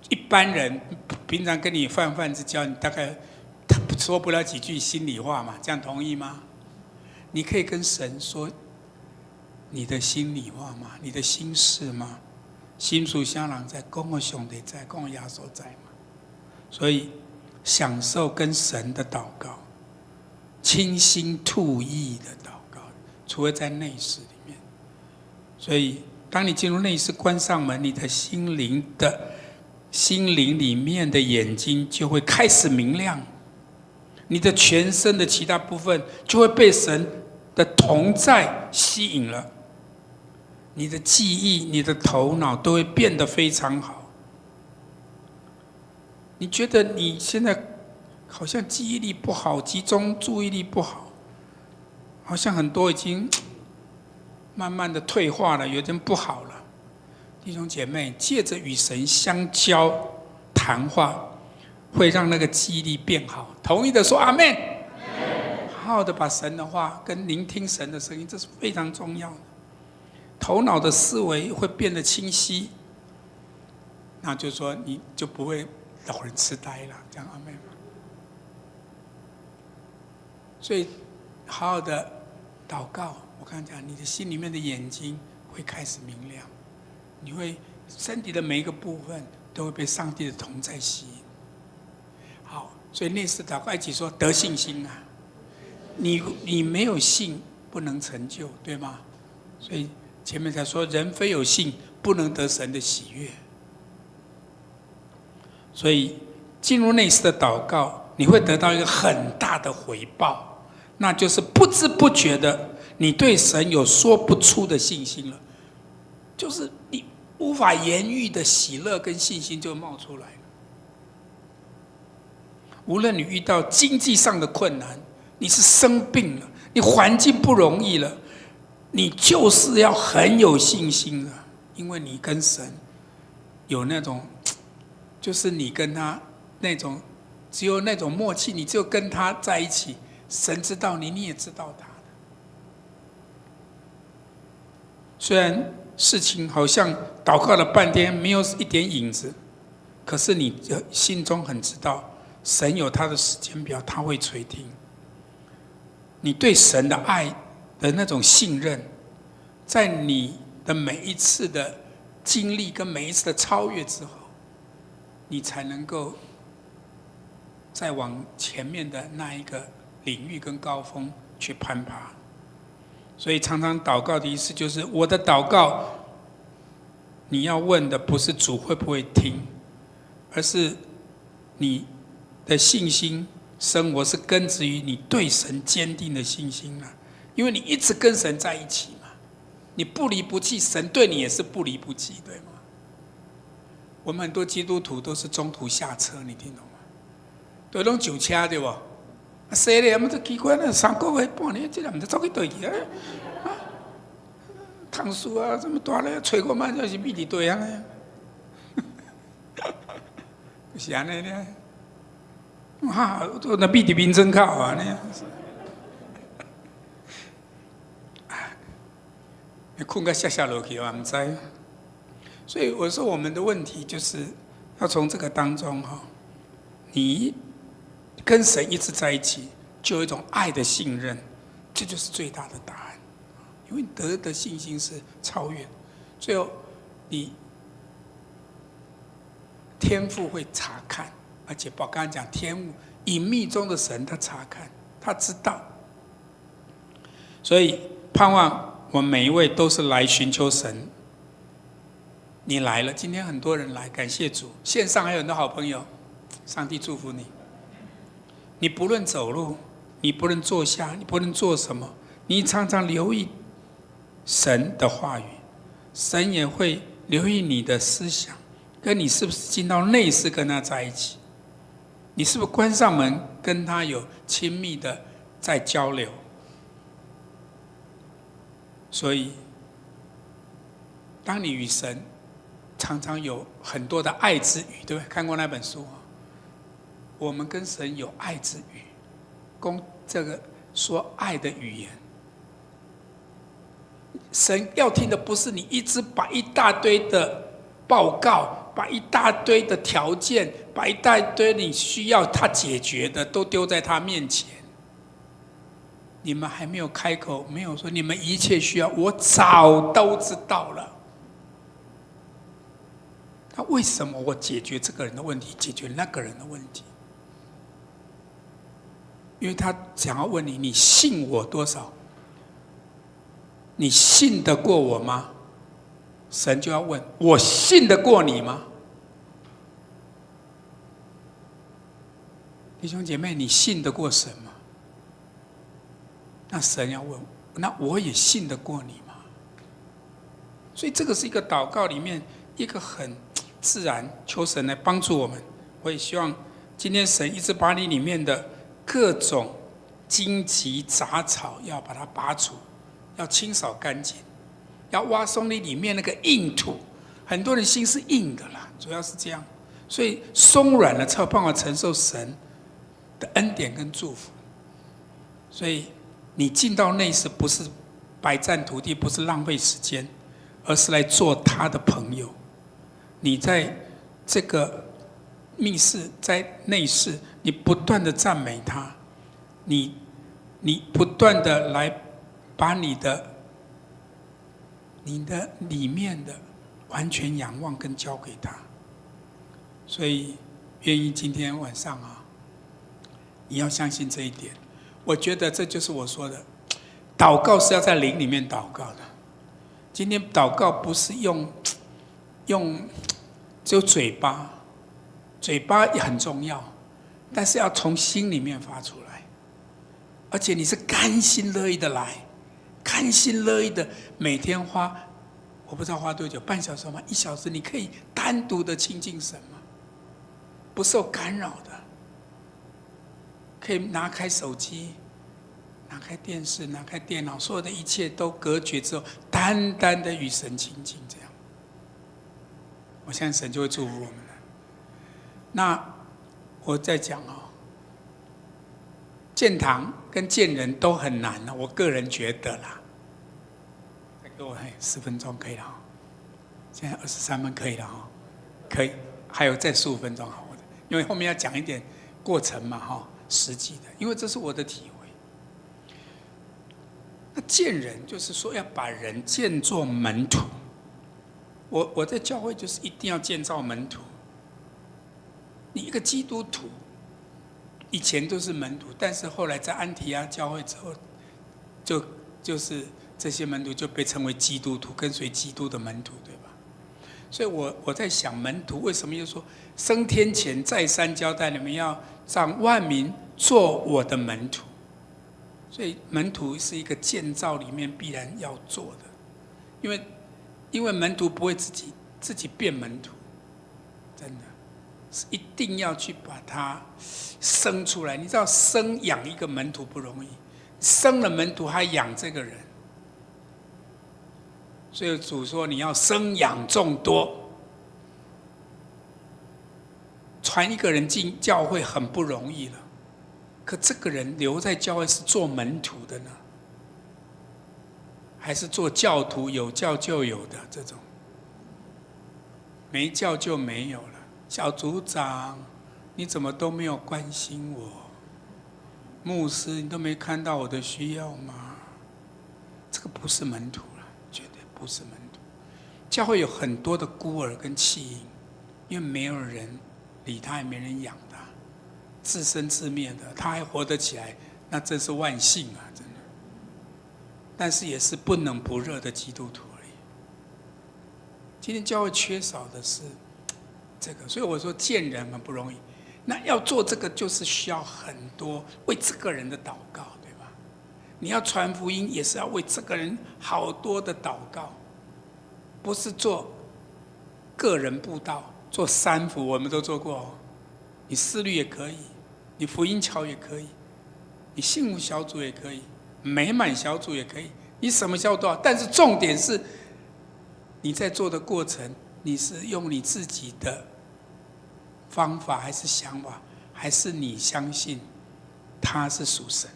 一般人平常跟你泛之交，你大概说不了几句心里话嘛，这样同意吗？你可以跟神说，你的心里话嘛，你的心事嘛，心属相人在，讲我兄弟在，讲我耶稣在嘛。所以享受跟神的祷告，倾心吐意的祷告，除了在内室里面。所以当你进入内室，关上门，你的心灵里面的眼睛就会开始明亮，你的全身的其他部分就会被神的同在吸引了，你的记忆、你的头脑都会变得非常好。你觉得你现在好像记忆力不好，集中注意力不好，好像很多已经慢慢的退化了，有点不好了。弟兄姐妹，借着与神相交谈话，会让那个记忆力变好。同意的说阿们。好好的把神的话跟聆听神的声音，这是非常重要的。头脑的思维会变得清晰，那就是说你就不会老人痴呆了，这样阿们。所以好好的祷告，我刚才讲，你的心里面的眼睛会开始明亮，你会身体的每一个部分都会被上帝的同在吸引。好，所以内室祷告一起说得信心啊！你没有信不能成就，对吗？所以前面才说人非有信不能得神的喜悦。所以进入内室的祷告，你会得到一个很大的回报，那就是不知不觉的，你对神有说不出的信心了，就是你无法言喻的喜乐跟信心就冒出来了。无论你遇到经济上的困难，你是生病了，你环境不容易了，你就是要很有信心了，因为你跟神有那种，就是你跟他那种，只有那种默契，你只有跟他在一起，神知道你，你也知道他的。虽然事情好像祷告了半天没有一点影子，可是你心中很知道，神有他的时间表，他会垂听。你对神的爱的那种信任，在你的每一次的经历跟每一次的超越之后，你才能够再往前面的那一个领域跟高峰去攀爬。所以常常祷告的意思就是，我的祷告，你要问的不是主会不会听，而是你的信心生活是根植于你对神坚定的信心啊。因为你一直跟神在一起嘛，你不离不弃，神对你也是不离不弃，对吗？我们很多基督徒都是中途下车，你听懂吗？都拢上车对不？啊，谁咧？我们这奇怪了，3个月半年，这人唔知走去对去啊！唐叔啊，这么大咧，吹过嘛就是秘伫对啊咧，就是安尼咧。哈，那秘伫民生靠啊咧。你困个下落去，我唔知。所以我说，我们的问题就是要从这个当中哈，你跟神一直在一起，就有一种爱的信任，这就是最大的答案。因为你得的信心是超越，最后你天父会查看，而且我刚才讲天父隐秘中的神，他查看，他知道。所以盼望我们每一位都是来寻求神。你来了，今天很多人来，感谢主。线上还有很多好朋友，上帝祝福你。你不论走路，你不论坐下，你不论做什么，你常常留意神的话语，神也会留意你的思想，跟你是不是进到内室跟他在一起，你是不是关上门跟他有亲密的在交流。所以当你与神常常有很多的爱之语，对不对？看过那本书啊？我们跟神有爱之语，供这个说爱的语言。神要听的不是你一直把一大堆的报告，把一大堆的条件，把一大堆你需要他解决的都丢在他面前。你们还没有开口，没有说你们一切需要，我早都知道了。那为什么我解决这个人的问题，解决那个人的问题？因为他想要问你，你信我多少？你信得过我吗？神就要问，我信得过你吗？弟兄姐妹，你信得过神吗？那神要问，那我也信得过你吗？所以这个是一个祷告里面一个很自然，求神来帮助我们。我也希望今天神一直把你里面的各种荆棘杂草要把它拔除，要清扫干净，要挖松你里面那个硬土。很多人心是硬的啦，主要是这样，所以松软了才有办法承受神的恩典跟祝福。所以你进到内室不是白占土地，不是浪费时间，而是来做他的朋友。你在这个密室，在内室，你不断的赞美他，你不断的来把你的里面的完全仰望跟交给他。所以愿意今天晚上啊，你要相信这一点。我觉得这就是我说的，祷告是要在灵里面祷告的。今天祷告不是用只有嘴巴，嘴巴也很重要，但是要从心里面发出来，而且你是甘心乐意的来，甘心乐意的每天花，我不知道花多久，半小时吗？1小时，你可以单独的亲近神吗？不受干扰的。可以拿开手机，拿开电视，拿开电脑，所有的一切都隔绝之后，单单的与神亲近，这样，我相信神就会祝福我们了。那我在讲哦，建堂跟建人都很难了，我个人觉得啦。再给我10分钟可以了哈，现在23分可以了哈，可以，还有再15分钟好，因为后面要讲一点过程嘛哈。实际的，因为这是我的体会。那建人就是说要把人建作门徒。我在教会就是一定要建造门徒。你一个基督徒，以前都是门徒，但是后来在安提阿教会之后，就是这些门徒就被称为基督徒，跟随基督的门徒，对吧？所以我在想，门徒为什么又说升天前再三交代你们要让万民做我的门徒？所以门徒是一个建造里面必然要做的，因为门徒不会自己变门徒，真的是一定要去把它生出来。你知道生养一个门徒不容易，生了门徒还养这个人。所以主说你要生养众多，传一个人进教会很不容易了，可这个人留在教会是做门徒的呢，还是做教徒？有教就有的这种，没教就没有了。小组长，你怎么都没有关心我？牧师，你都没看到我的需要吗？这个不是门徒。不是门徒，教会有很多的孤儿跟弃婴，因为没有人理他，也没人养他，自生自灭的，他还活得起来，那真是万幸啊，真的。但是也是不冷不热的基督徒而已。今天教会缺少的是这个，所以我说见人很不容易。那要做这个，就是需要很多为这个人的祷告。你要传福音，也是要为这个人好多的祷告，不是做个人布道，做3福我们都做过哦。你思律也可以，你福音桥也可以，你幸福小组也可以，美满小组也可以，你什么小组都好。但是重点是，你在做的过程，你是用你自己的方法，还是想法，还是你相信他是属神？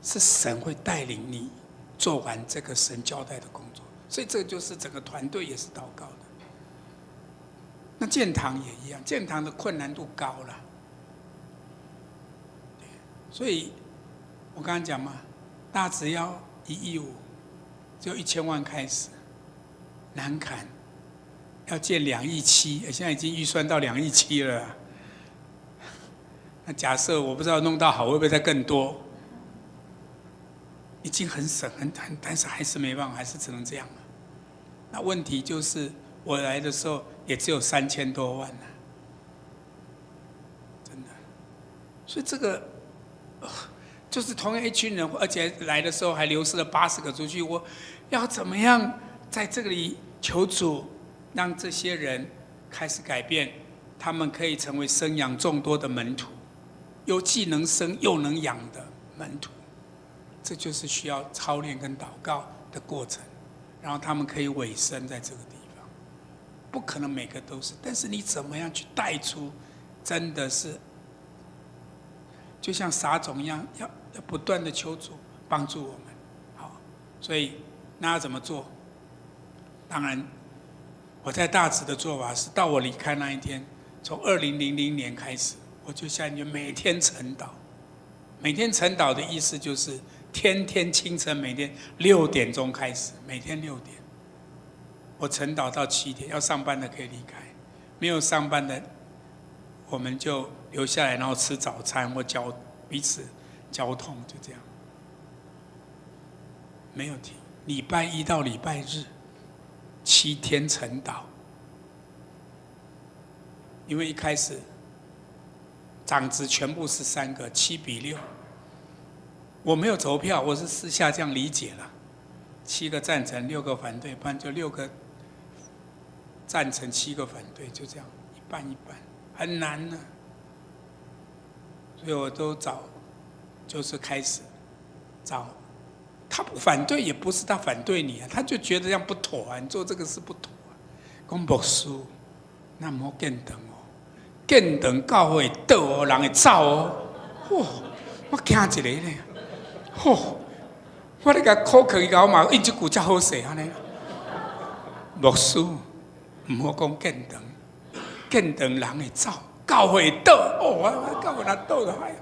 是神会带领你做完这个神交代的工作，所以这就是整个团队也是祷告的。那建堂也一样，建堂的困难度高了，所以我刚刚讲嘛，大直要1.5亿，就1000万开始，南坎要建2.7亿，现在已经预算到2.7亿了。那假设我不知道弄到好会不会再更多？已经很省但是还是没办法，还是只能这样。那问题就是我来的时候也只有3000多万呢，真的。所以这个就是同样一群人，而且来的时候还流失了80个出去。我要怎么样在这里求主，让这些人开始改变，他们可以成为生养众多的门徒，又既能生又能养的门徒。这就是需要操练跟祷告的过程，然后他们可以委身在这个地方。不可能每个都是，但是你怎么样去带出，真的是就像撒种一样，要不断的求主帮助我们。好，所以那要怎么做？当然，我在大直的做法是，到我离开那一天，从2000年开始，我就下去每天晨祷。每天晨祷的意思就是，天天清晨，每天6点钟开始，每天6点，我晨祷到7点，要上班的可以离开，没有上班的，我们就留下来，然后吃早餐或彼此交通，就这样，没有停。礼拜1到礼拜日，7天晨祷，因为一开始长子全部13个，7:6。我没有投票，我是私下这样理解了，7个赞成，6个反对，不然就6个赞成，7个反对，就这样一半一半，很难呢。所以我都就是开始找他不反对，也不是他反对你啊，他就觉得这样不妥啊，你做这个事不妥啊。讲牧师，那唔好建堂哦，建堂教会倒哦，人会走哦，哇，我惊一个呢。吼！我咧甲口壳甲我嘛，因即句才好势安尼。牧师唔好讲建堂，建堂人会走，教会倒哦，教会若倒就害。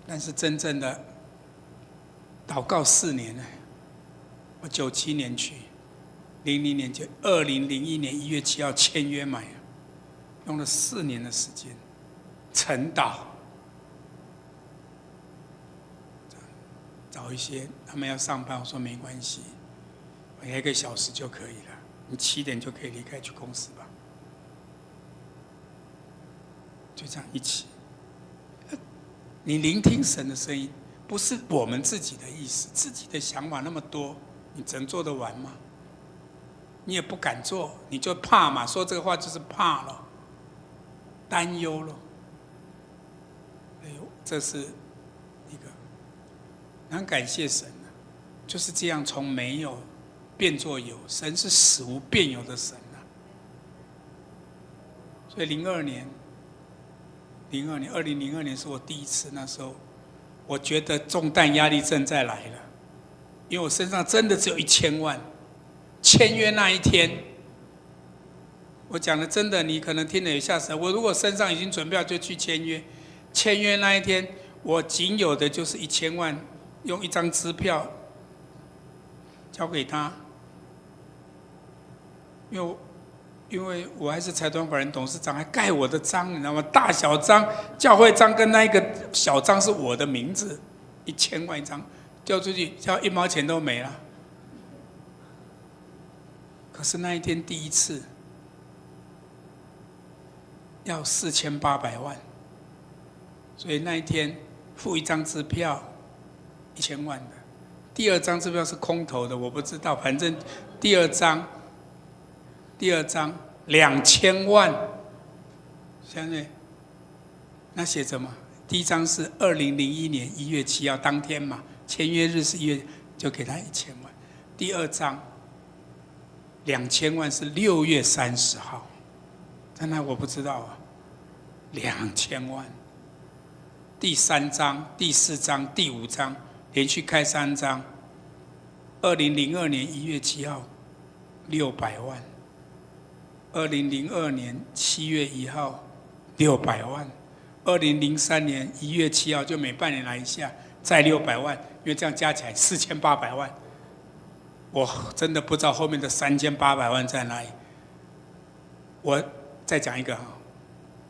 但是真正的祷告4年呢，我97年去，00年就2001年1月7号签约买。用了4年的时间，晨祷，找一些他们要上班，我说没关系，我1个小时就可以了，你7点就可以离开去公司吧，就这样一起。你聆听神的声音，不是我们自己的意思，自己的想法那么多，你真做得完吗？你也不敢做，你就怕嘛，说这个话就是怕了。担忧了，哎呦，这是一个很感谢神啊，就是这样从没有变作有，神是使无变有的神啊。所以2002年是我第一次，那时候我觉得重担压力正在来了，因为我身上真的只有1000万，签约那一天。我讲的真的，你可能听了也吓死了。我如果身上已经准备好就去签约，签约那一天，我仅有的就是1000万，用一张支票交给他，因为我还是财团法人董事长，还盖我的章，你知道吗？大小章、教会章跟那一个小章是我的名字，1000万一张，交出去，交1毛钱都没了。可是那一天第一次。要4800万，所以那一天付一张支票，1000万的，第2张支票是空头的，我不知道，反正第二张2000万，相对，那写着嘛，第1张是2001年1月7号当天嘛，签约日是1月，就给他1000万，第2张2000万是6月30号。但那我不知道啊，2000万。第3章、第4章、第5章，连续开3章。2002年1月7号，600万。2002年7月1号600万。2003年1月7号就每半年来一下，再600万，因为这样加起来4800万。我真的不知道后面的3800万在哪里。我再讲一个哈，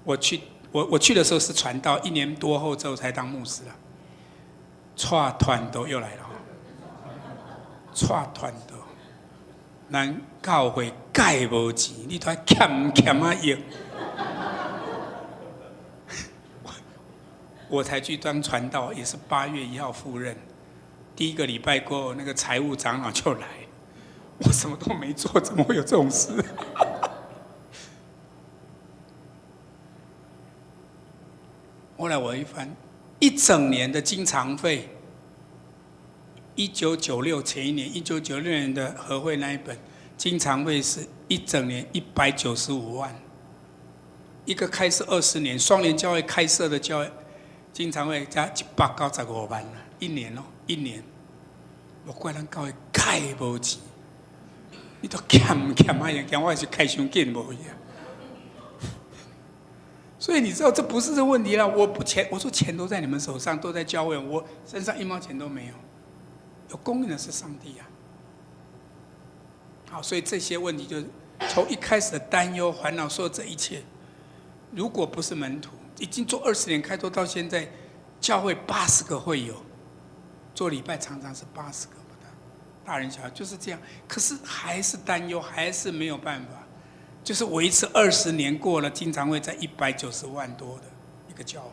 我去的时候是传道，1年多后之后才当牧师了。带团都又来了，带团都，咱教会介无钱，你都欠啊用。我才去当传道，也是8月1号赴任。第1个礼拜过后，那个财务长老就来，我什么都没做，怎么会有这种事？后来我一翻，1整年的经常费，1996前一年，1996年的和会那一本经常费是1整年195万，一个开设20年双联教会开设的教会。经常会加195万啦，1年哦，1年。我怪咱教会介无钱，你都欠啊样，我也是开伤紧无呀。所以你知道这不是这问题啦，我说钱都在你们手上，都在教会，我身上1毛钱都没有，有供应的是上帝啊。好，所以这些问题就是从一开始的担忧、烦恼，说这一切，如果不是门徒。已经做20年开拓到现在，教会80个会友，做礼拜常常是80个不到，大人小孩就是这样。可是还是担忧，还是没有办法，就是维持20年过了，经常会在190万多的一个教会。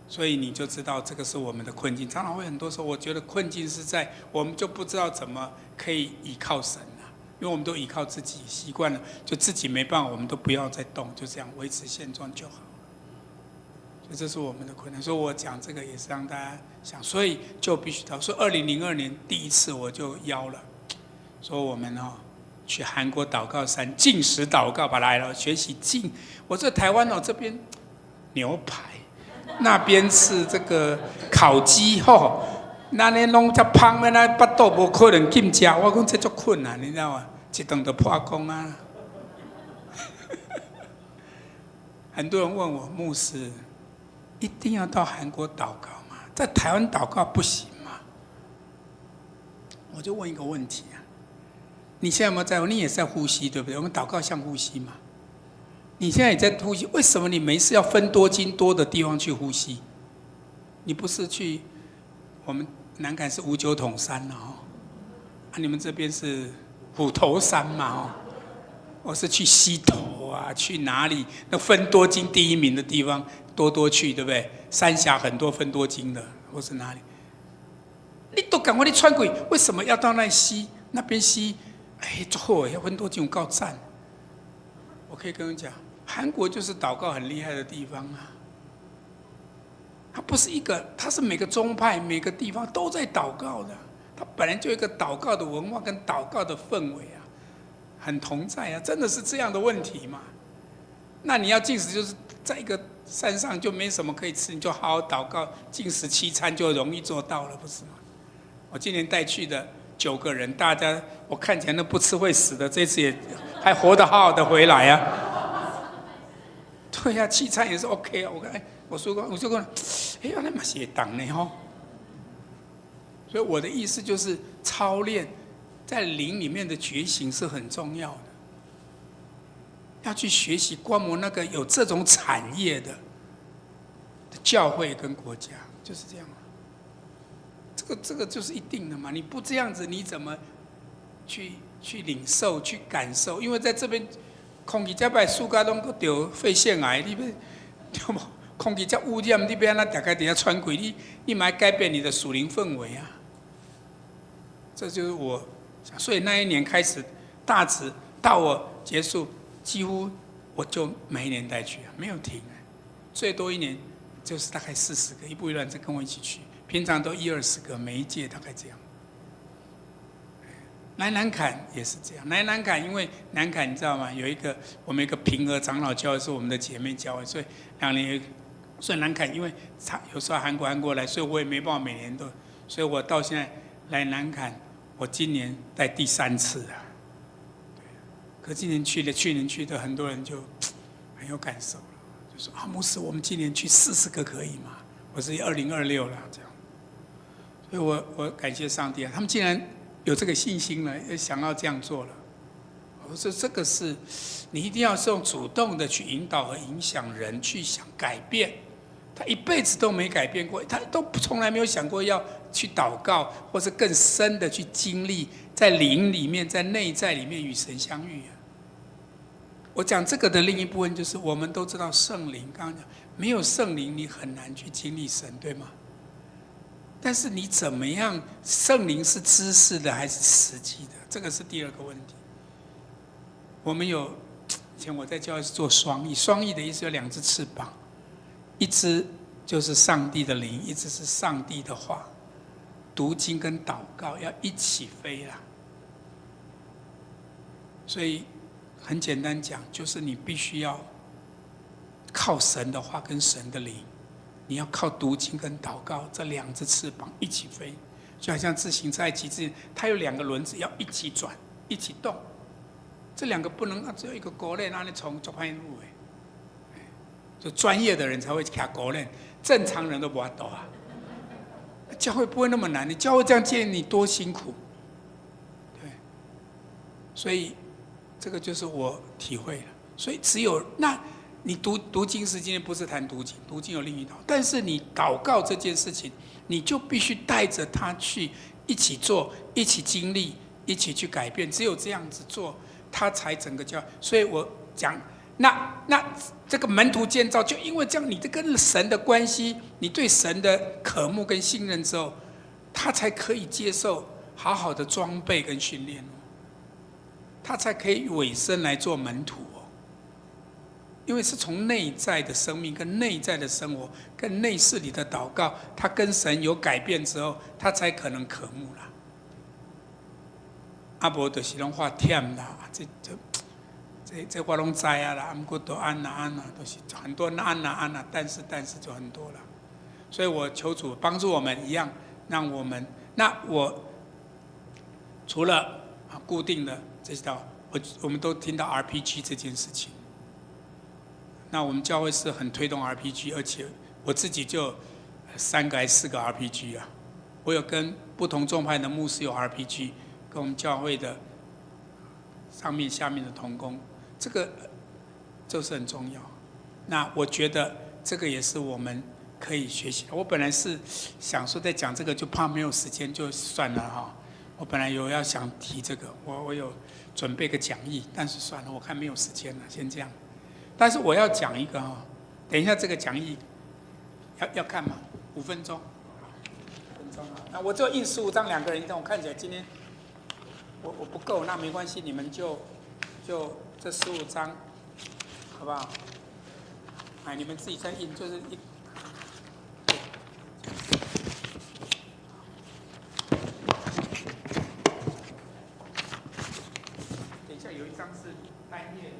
所以你就知道这个是我们的困境。常常会很多时候，我觉得困境是在我们就不知道怎么可以依靠神。因为我们都依靠自己，习惯了，就自己没办法，我们都不要再动，就这样维持现状就好了。所以这是我们的困难。所以我讲这个也是让大家想，所以就必须到。所以2002年第一次我就邀了，说我们去韩国祷告山禁食祷告，把来了学习禁。我在台湾这边牛排，那边是这个烤鸡那你弄遮胖的，那巴肚无可能进食。我讲这足困难，你知道吗？一顿就破功啊！很多人问我，牧师一定要到韩国祷告吗？在台湾祷告不行吗？我就问一个问题啊，你现在有没有在乎？你也在呼吸，对不对？我们祷告像呼吸嘛。你现在也在呼吸，为什么你没事要分多金多的地方去呼吸？你不是去我们南崁是五九桶山你们这边是虎头山嘛我是去溪头啊，去哪里？那分多金第1名的地方多去，对不对？三峡很多分多金的，或是哪里？你都赶快去穿鬼，为什么要到那边溪？最好要分多金有够赞。我可以跟你讲，韩国就是祷告很厉害的地方啊。它不是它是每个宗派、每个地方都在祷告的。它本来就有一个祷告的文化跟祷告的氛围啊，很同在啊，真的是这样的问题嘛？那你要禁食，就是在一个山上就没什么可以吃，你就好好祷告，禁食7餐就容易做到了，不是吗？我今年带去的9个人，大家我看起来那不吃会死的，这次也还活得好好的回来啊。对呀，7餐也是 OK 啊。我就讲，那嘛是会当呢所以我的意思就是操练在灵里面的觉醒是很重要的，要去学习观摩那个有这种产业的教会跟国家，就是这样这个就是一定的嘛，你不这样子你怎么去领受去感受？因为在这边空气这摆暑假拢个得肺腺癌，你对不？空气这污染，你要安怎大家底下穿过？你买改变你的属灵氛围啊！这就是我，所以那一年开始大直到我结束，几乎我就每一年带去，没有停，最多1年就是大概40个，一步一乱再跟我一起去，平常都10-20个，每一届大概这样。来南崁也是这样，来南崁因为南崁你知道吗？我们有一个平和长老教会是我们的姐妹教会，所以2年。所以南崁，因为有时候韩国来，所以我也没办法每年都，所以我到现在来南崁，我今年带第3次啊。可今年去年去的很多人就很有感受了，就说牧师，我们今年去40个可以吗？我是2026了这样，所以我感谢上帝啊，他们竟然有这个信心了，也想要这样做了。我说这个是你一定要是用主动的去引导和影响人去想改变，他一辈子都没改变过，他都从来没有想过要去祷告，或是更深的去经历在灵里面，在内在里面与神相遇啊。我讲这个的另一部分就是，我们都知道圣灵，刚刚讲没有圣灵，你很难去经历神，对吗？但是你怎么样，圣灵是知识的还是实际的？这个是第二个问题。我们以前我在教会是做双翼，双翼的意思有2只翅膀，一只就是上帝的灵，一只是上帝的话，读经跟祷告要一起飞啦。所以很简单讲，就是你必须要靠神的话跟神的灵，你要靠读经跟祷告这2只翅膀一起飞，就好像自行车骑自行车，它有2个轮子要一起转一起动，这2个不能只有一个狗链让你从左派路哎，就专业的人才会卡狗链，正常人都不会懂啊。教会不会那么难，你教会这样建议你多辛苦，对，所以这个就是我体会了。所以只有那你读经时今天不是谈读经，读经有另一套，但是你祷告这件事情，你就必须带着他去一起做，一起经历，一起去改变，只有这样子做，他才整个教。所以我讲，那这个门徒建造，就因为这样，你这跟神的关系，你对神的渴慕跟信任之后，他才可以接受好好的装备跟训练哦，他才可以委身来做门徒哦。因为是从内在的生命跟内在的生活跟内室里的祷告，他跟神有改变之后，他才可能渴慕啦。啊无就是拢话忝啦，这我拢知啊啦，不过都按啦，都是很多人按啦，但是就很多了。所以我求主帮助我们一样，让我们我除了固定的这道，我们都听到 RPG 这件事情。那我们教会是很推动 RPG， 而且我自己就3个还4个 RPG 啊。我有跟不同宗派的牧师有 RPG， 跟我们教会的上面下面的同工，这个就是很重要。那我觉得这个也是我们可以学习的。我本来是想说在讲这个，就怕没有时间就算了哈。我本来有要想提这个，我有准备个讲义，但是算了，我看没有时间了，先这样。但是我要讲一个哈，等一下这个讲义要看吗？5分钟。5分钟啊！那我就印15张，2个人一张。我看起来今天我不够，那没关系，你们就这15张，好不好？哎，你们自己再印，就是一。等一下有一张是单页。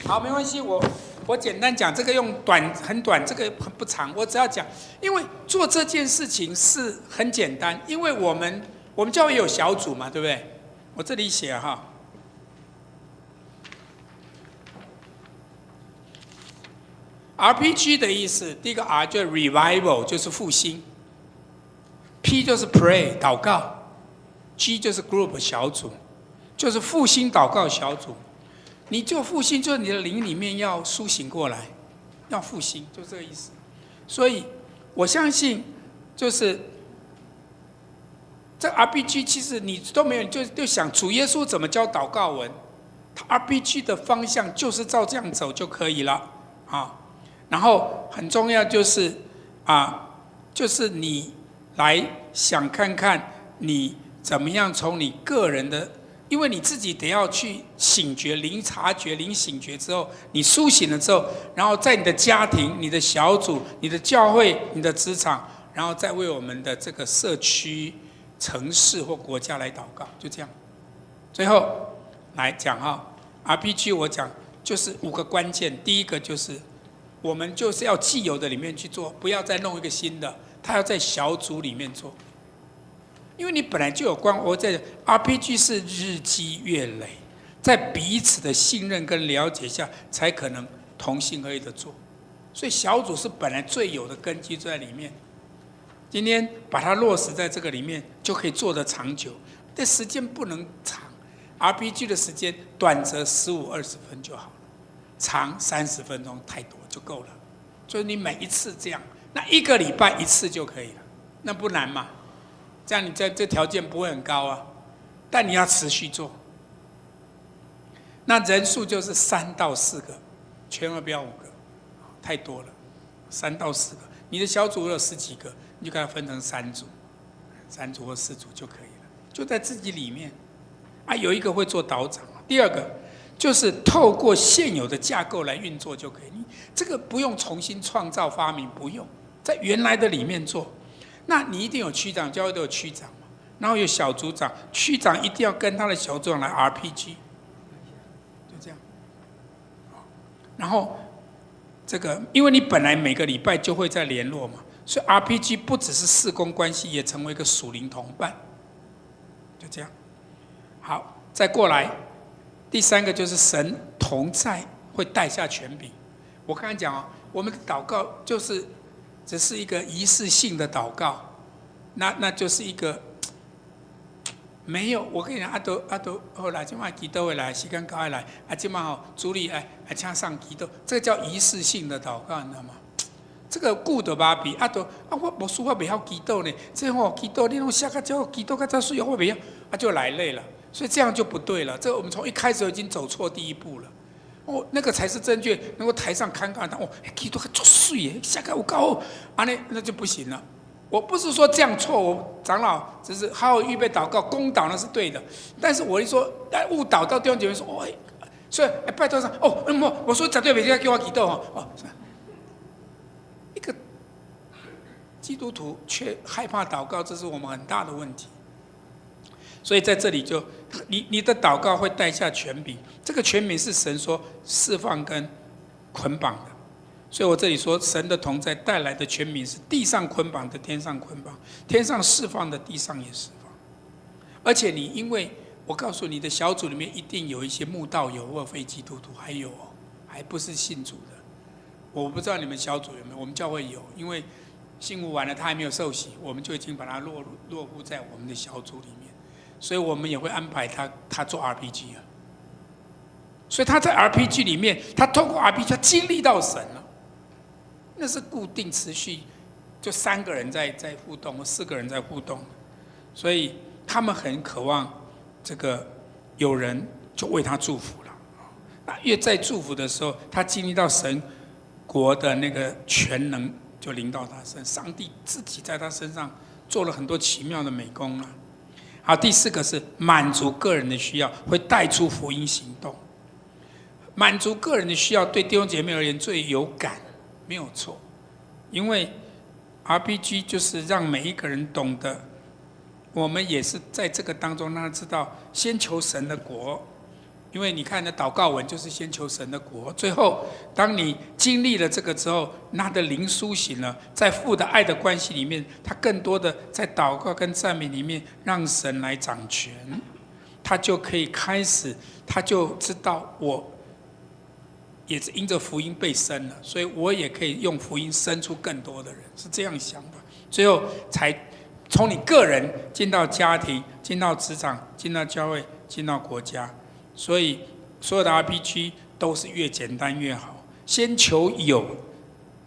好，没关系，我简单讲，这个用很短，这个很不长，我只要讲，因为做这件事情是很简单，因为我们教会有小组嘛，对不对？我这里写哈。RPG 的意思，第一个 R 就是 revival， 就是复兴 ；P 就是 pray 祷告 ；G 就是 group 小组，就是复兴祷告小组。你就复兴，就是你的灵里面要苏醒过来，要复兴，就这个意思。所以我相信，就是这 RPG 其实你都没有，就想主耶稣怎么教祷告文，他 RPG 的方向就是照这样走就可以了啊。然后很重要就是就是你来想看看你怎么样从你个人的。因为你自己得要去醒觉，灵察觉、灵醒觉之后，你苏醒了之后，然后在你的家庭、你的小组、你的教会、你的职场，然后再为我们的这个社区、城市或国家来祷告，就这样。最后来讲RPG我讲就是5个关键，第一个就是我们就是要既有的里面去做，不要再弄一个新的，他要在小组里面做。因为你本来就有关，我在 RPG 是日积月累，在彼此的信任跟了解下，才可能同心合意的做。所以小组是本来最有的根基在里面。今天把它落实在这个里面，就可以做得长久。但时间不能长 ，RPG 的时间短则15-20分就好了，长30分钟太多就够了。就是你每一次这样，那1个礼拜1次就可以了，那不难嘛？这样你在这条件不会很高啊，但你要持续做。那人数就是3到4个，千万不要5个，太多了。3到4个，你的小组有10几个，你就给它分成3组或4组就可以了，就在自己里面。啊，有一个会做导长。第二个就是透过现有的架构来运作就可以，你这个不用重新创造发明，不用在原来的里面做。那你一定有区长，教会都有区长嘛，然后有小组长，区长一定要跟他的小组长来 RPG， 就这样。然后这个，因为你本来每个礼拜就会在联络嘛，所以 RPG 不只是事工关系，也成为一个属灵同伴，就这样。好，再过来，第3个就是神同在会带下权柄。我刚才讲哦，我们的祷告就是只是一个仪式性的祷告，那就是一个没有。我跟你讲，都后来今晚祈祷会来，时间到会来，今晚好主理来请上祈祷，这个叫仪式性的祷告，你知道吗？这个顾的吧比我无书我袂晓祈祷呢，这吼祈祷你拢写个叫祈祷个这水我袂晓，就来累了，所以这样就不对了。这我们从一开始已经走错第一步了。哦，那个才是正确，能够台上看他哦，祈祷还做水耶，下个有高，那就不行了。我不是说这样错，我长老只是好好预备祷告，公祷那是对的。但是我一说误导到弟兄姐妹说，哦，所以拜托上哦，我说绝对别叫我祈祷哦，一个基督徒却害怕祷告，这是我们很大的问题。所以在这里就你的祷告会带下权柄，这个权柄是神说释放跟捆绑的。所以我这里说神的同在带来的权柄是地上捆绑的天上捆绑，天上释放的地上也释放。而且你因为我告诉你的小组里面一定有一些慕道友或非基督徒，还不是信主的。我不知道你们小组有没有，我们教会有，因为信主完了他还没有受洗，我们就已经把他落户在我们的小组里面。所以我们也会安排他做 RPG 啊，所以他在 RPG 里面，他透过 RPG 他经历到神了，那是固定持续，就3个人在互动，或4个人在互动，所以他们很渴望这个有人就为他祝福了。那越在祝福的时候，他经历到神国的那个全能就临到他身，上帝自己在他身上做了很多奇妙的美工了。好，第4个是满足个人的需要，会带出福音行动。满足个人的需要，对弟兄姐妹而言最有感，没有错。因为 RPG 就是让每一个人懂得，我们也是在这个当中让他知道，先求神的国。因为你看的祷告文就是先求神的国，最后当你经历了这个之后，那的灵苏醒了，在父的爱的关系里面，他更多的在祷告跟赞美里面让神来掌权，他就可以开始，他就知道我也是因着福音被生了，所以我也可以用福音生出更多的人，是这样想的。最后才从你个人进到家庭，进到职场，进到教会，进到国家。所以所有的 RPG 都是越简单越好，先求有，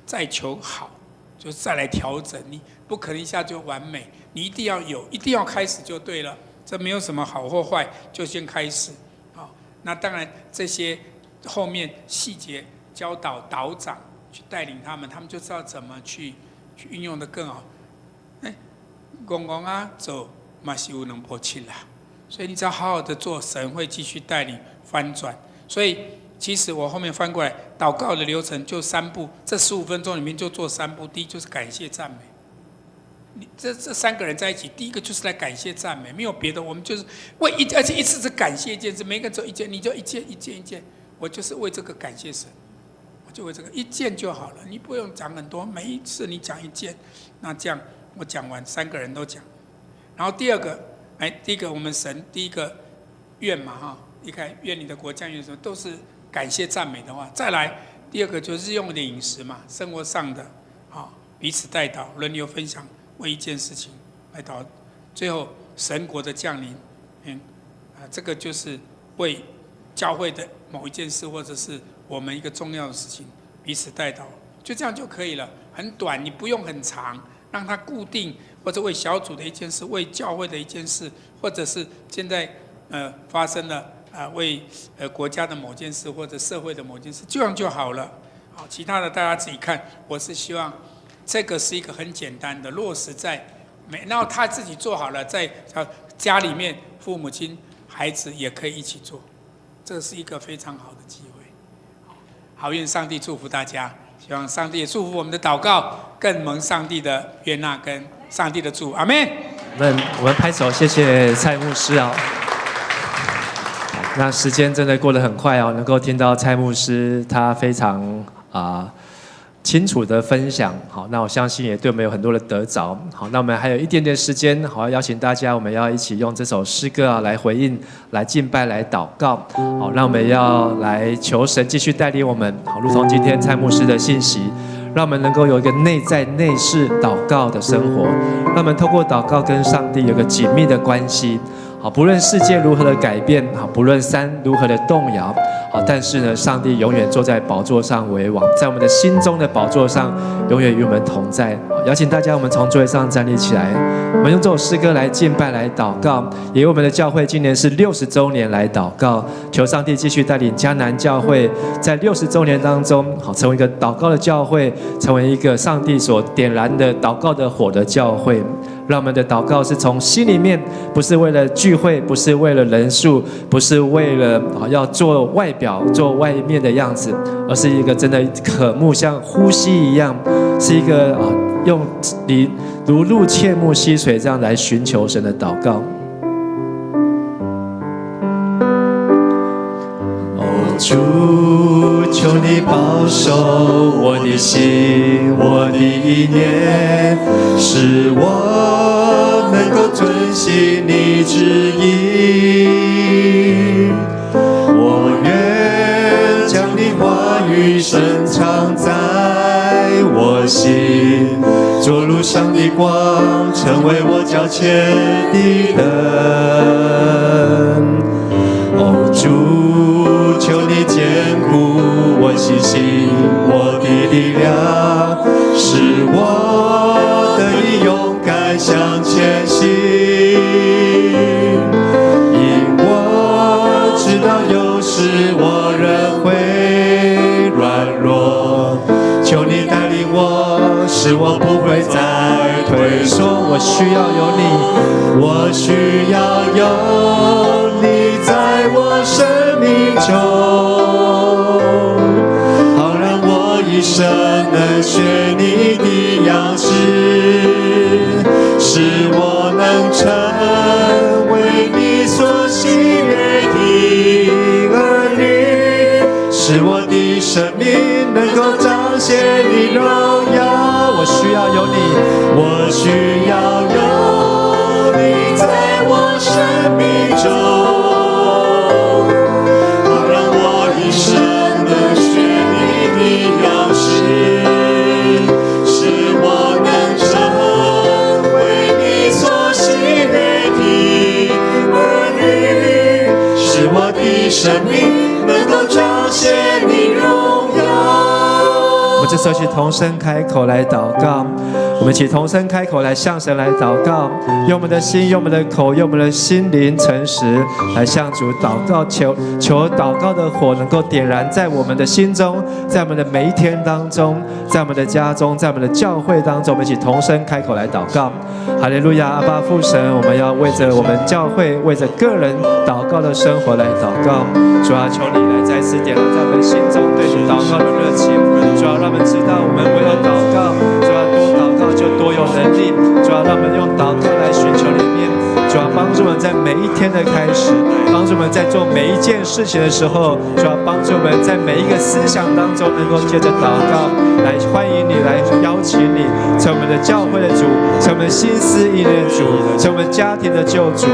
再求好，就再来调整。你不可能一下就完美，你一定要有，一定要开始就对了。这没有什么好或坏，就先开始。好，那当然这些后面细节教导导长去带领他们，他们就知道怎么去运用的更好。公公啊，走嘛是有能破气啦。所以你只要好好的做，神会继续带领翻转。所以其实我后面翻过来，祷告的流程就3步，这15分钟里面就做3步。第一就是感谢赞美，你这3个人在一起，第一个就是来感谢赞美，没有别的，我们就是而且一次只感谢一件事，每个人只有一件，你就一件，我就是为这个感谢神，我就会这个一件就好了，你不用讲很多，每一次你讲一件，那这样我讲完3个人都讲。然后第二个，第一个我们神第一个愿嘛哈，你看愿你的国降临的时候都是感谢赞美的话。再来第二个就是日用的饮食嘛，生活上的彼此代祷，轮流分享，为一件事情来祷。最后神国的降临，这个就是为教会的某一件事，或者是我们一个重要的事情，彼此代祷，就这样就可以了。很短，你不用很长，让它固定，或者为小组的一件事，为教会的一件事，或者是现在发生了为国家的某件事，或者社会的某件事，这样就好了。好，其他的大家自己看。我是希望这个是一个很简单的落实在然后他自己做好了，在家里面父母亲、孩子也可以一起做，这是一个非常好的机会。好，愿上帝祝福大家，希望上帝也祝福我们的祷告，更蒙上帝的悦纳跟上帝的祝福。阿们。我们拍手，谢谢蔡牧师啊。那时间真的过得很快哦，能够听到蔡牧师他非常清楚的分享。好，那我相信也对我们有很多的得着。好，那我们还有一点点时间，好，邀请大家，我们要一起用这首诗歌来回应、来敬拜、来祷告。好，那我们要来求神继续带领我们。好，如同今天蔡牧师的信息，让我们能够有一个内在内视祷告的生活，让我们透过祷告跟上帝有个紧密的关系。好，不论世界如何的改变，好，不论山如何的动摇，好，但是呢，上帝永远坐在宝座上为王，在我们的心中的宝座上，永远与我们同在。好，邀请大家，我们从座位上站立起来，我们用这首诗歌来敬拜、来祷告，也为我们的教会今年是60周年来祷告，求上帝继续带领迦南教会在60周年当中，好，成为一个祷告的教会，成为一个上帝所点燃的祷告的火的教会。让我们的祷告是从心里面，不是为了聚会，不是为了人数，不是为了要做外表、做外面的样子，而是一个真的渴慕，像呼吸一样，是一个用你如入切慕溪水这样来寻求神的祷告。主，求你保守我的心，我的意念，使我能够遵行你旨意。我愿将你话语深藏在我心，做路上的光，成为我脚前的灯。主，求你坚固我信心，我的力量，使我得以勇敢向前行。因我知道有时我仍会软弱，求你带领我，使我不会再退缩。我需要有你，我需要有你在我生命中，好让我一生能学你的样式，使我能成为你所喜悦的儿女，使我的生命能够彰显你荣耀。我需要有你，我需要有你在我生命中，生命能够彰显你荣耀。我们这时候一起同声开口来祷告，我们一起同声开口来向神来祷告，用我们的心，用我们的口，用我们的心灵诚实来向主祷告，求祷告的火能够点燃在我们的心中，在我们的每一天当中，在我们的家中，在我们的教会当中，我们一起同声开口来祷告。哈利路亚，阿爸父神，我们要为着我们教会，为着个人祷告的生活来祷告。主啊，求你来再次点燃在我们心中对你祷告的热情。主啊，让我们知道我们唯有祷告，主啊，多祷告就多有能力。主啊，让我们用祷告来寻求里面。主啊，帮帮助我们在每一天的开始，帮助我们在做每一件事情的时候，主要帮助我们在每一个思想当中能够借着祷告来欢迎你，来邀请你成为我们的教会的主，成为我们心思意念的主，成为我们家庭的救主。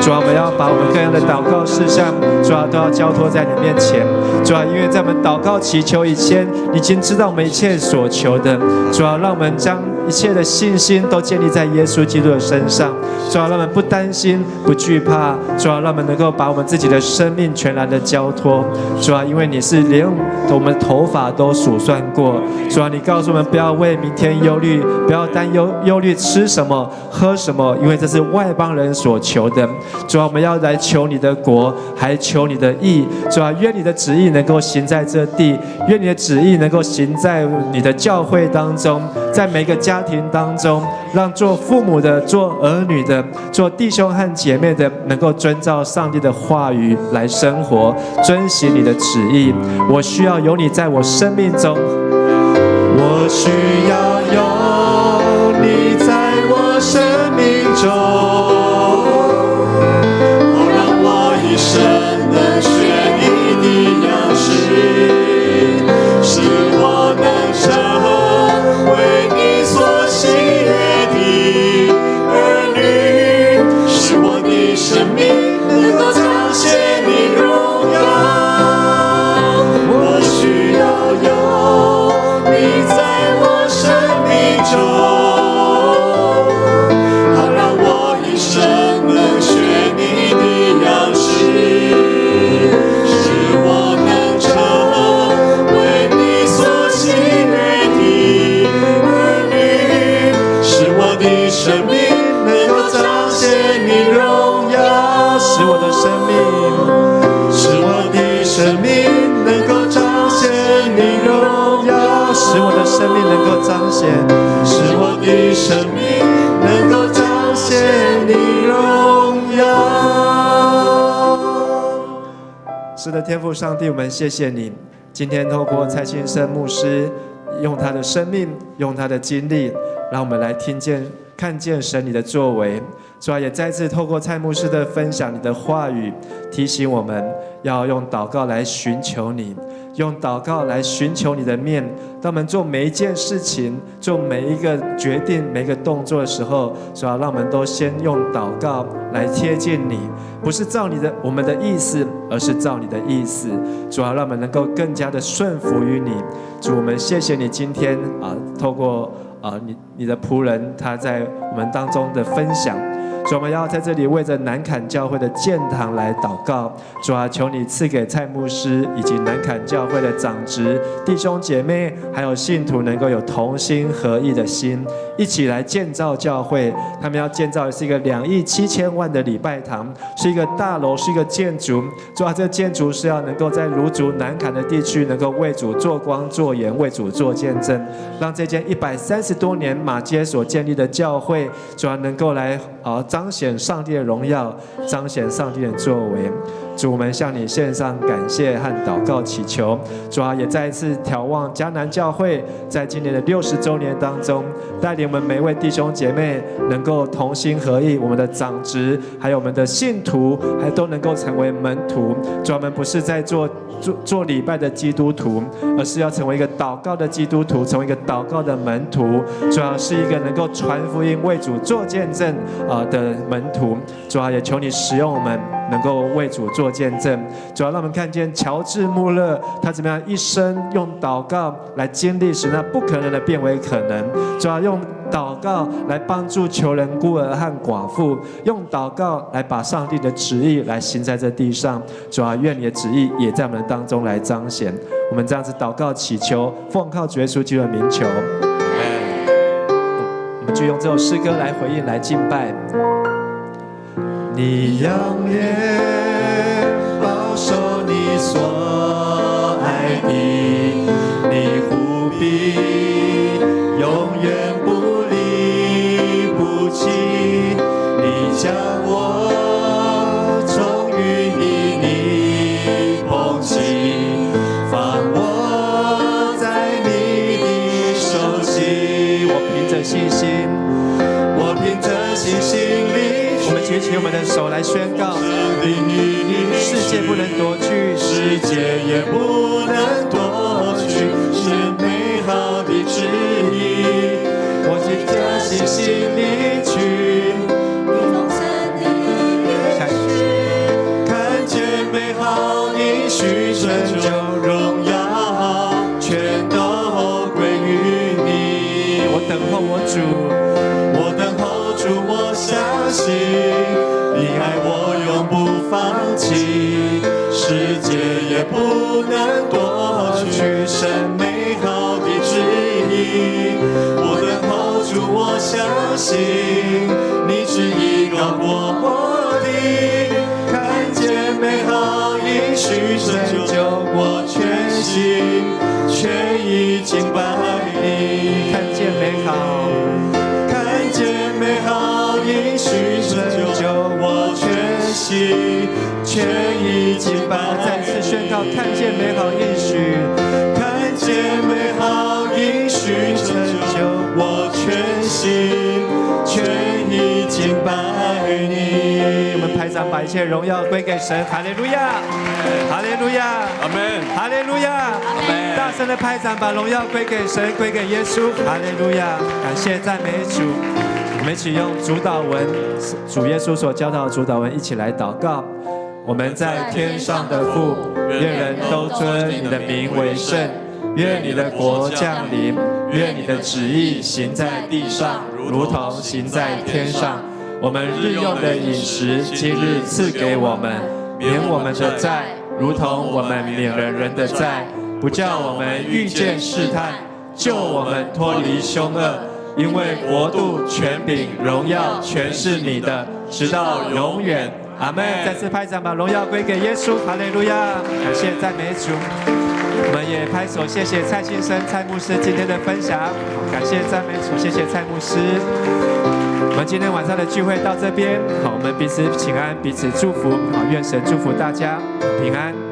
主要我们要把我们各样的祷告事项，主要都要交托在你面前。主要因为在我们祷告祈求以前，你已经知道我们一切所求的。主要让我们将一切的信心都建立在耶稣基督的身上。主要让我们不担心、不惧怕。主要让我们能够把我们自己的生命全然的交托。主要因为你是连我们的头发都数算过。主要你告诉我们不要为明天忧虑，不要担忧虑吃什么、喝什么，因为这是外邦人所求的。主要我们要来求你的国，还求你的义。主要愿你的旨意能够行在这地，愿你的旨意能够行在你的教会当中，在每个家庭当中，让做父母的、做儿女的、做弟兄和姐妹的，能够遵照上帝的话语来生活，遵行你的旨意。我需要有你在我生命中，我需要有你在我生命中，好让我一生能学你的样式，使我能成为你所喜悦的儿女，使我的生命能够彰显你荣耀。我需要有你在我生命中，好让我一生能学你的样式，使我能成为你所喜悦的儿女，使我的生命能够彰显你荣耀，使我的生命，使我的生命能够彰显你荣耀，使我的生命能够彰显，使我的生命能够彰显你荣耀。是的，天父上帝，我们谢谢你，今天透过蔡庆生牧师，用他的生命，用他的经历，让我们来听见、看见神你的作为。主要也再次透过蔡牧师的分享，你的话语提醒我们要用祷告来寻求你，用祷告来寻求你的面。当我们做每一件事情、做每一个决定、每一个动作的时候，主要让我们都先用祷告来贴近你，不是照我们的意思，而是照你的意思。主要让我们能够更加的顺服于你。主，我们谢谢你今天透过你的仆人他在我们当中的分享。主，我们要在这里为着南坎教会的建堂来祷告。主啊，求你赐给蔡牧师以及南坎教会的长职、弟兄姐妹，还有信徒能够有同心合意的心，一起来建造教会。他们要建造的是一个2亿7千万的礼拜堂，是一个大楼，是一个建筑。主啊，这个建筑是要能够在芦竹南坎的地区，能够为主做光做盐，为主做见证，让这间130多年马街所建立的教会，主啊，能够来彰显上帝的荣耀，彰显上帝的作为。主，我们向你献上感谢和祷告祈求。主啊，也再一次眺望迦南教会在今年的60周年当中，带领我们每一位弟兄姐妹能够同心合意，我们的长职还有我们的信徒还都能够成为门徒。主啊，我们不是在做礼拜的基督徒，而是要成为一个祷告的基督徒，成为一个祷告的门徒。主要是一个能够传福音、为主做见证的门徒。主啊，也求你使用我们，能够为主做见证。主要让我们看见乔治穆勒他怎么样一生用祷告来经历使那不可能的变为可能。主要用祷告来帮助穷人、孤儿和寡妇，用祷告来把上帝的旨意来行在这地上。主啊，愿你的旨意也在我们当中来彰显。我们这样子祷告祈求，奉靠主耶稣基督的名求。我们就用这首诗歌来回应、来敬拜。你仰脸保守你所爱的，你护庇永远不离不弃，你将我从淤泥里捧起，放我在你的手心。我凭着信心，我凭着信心里我们举起起我们的手来宣告：世界不能夺去，世界也不能夺去神美好的旨意。我即将信心离去，丰盛的应许，看见美好应许，成就荣耀，全都归于你。我等候我主，我等候主，我相信你爱我永不放弃，世界也不能夺去神美好的旨意。我等候主，我相信你旨意高过我的，看见美好应许成就，我全心全意敬拜你。看见美好，看见美好应许成就，我全心全意敬拜。再次宣告：看见美好应许，看见美好应许成就，我全心全意敬拜你。我们排长把一切荣耀归给神，哈利路亚，哈利路亚，阿门，哈利路亚，大声的拍掌，把荣耀归给神，归给耶稣，哈利路亚，感谢赞美主。我们一起用主祷文，主耶稣所教导的主祷文，一起来祷告。我们在天上的父，愿人都尊你的名为圣，愿你的国降临，愿你的旨意行在地上，如同行在天上。我们日用的饮食，今日赐给我们，免我们的债，如同我们免了人的债，不叫我们遇见试探，救我们脱离凶恶。因为国度、权柄、荣耀，全是你的，直到永远。阿们。再次拍掌，把荣耀归给耶稣，哈利路亚！感谢赞美主。我们也拍手，谢谢蔡先生、蔡牧师今天的分享，感谢赞美主，谢谢蔡牧师。我们今天晚上的聚会到这边，好，我们彼此请安，彼此祝福，好，愿神祝福大家平安。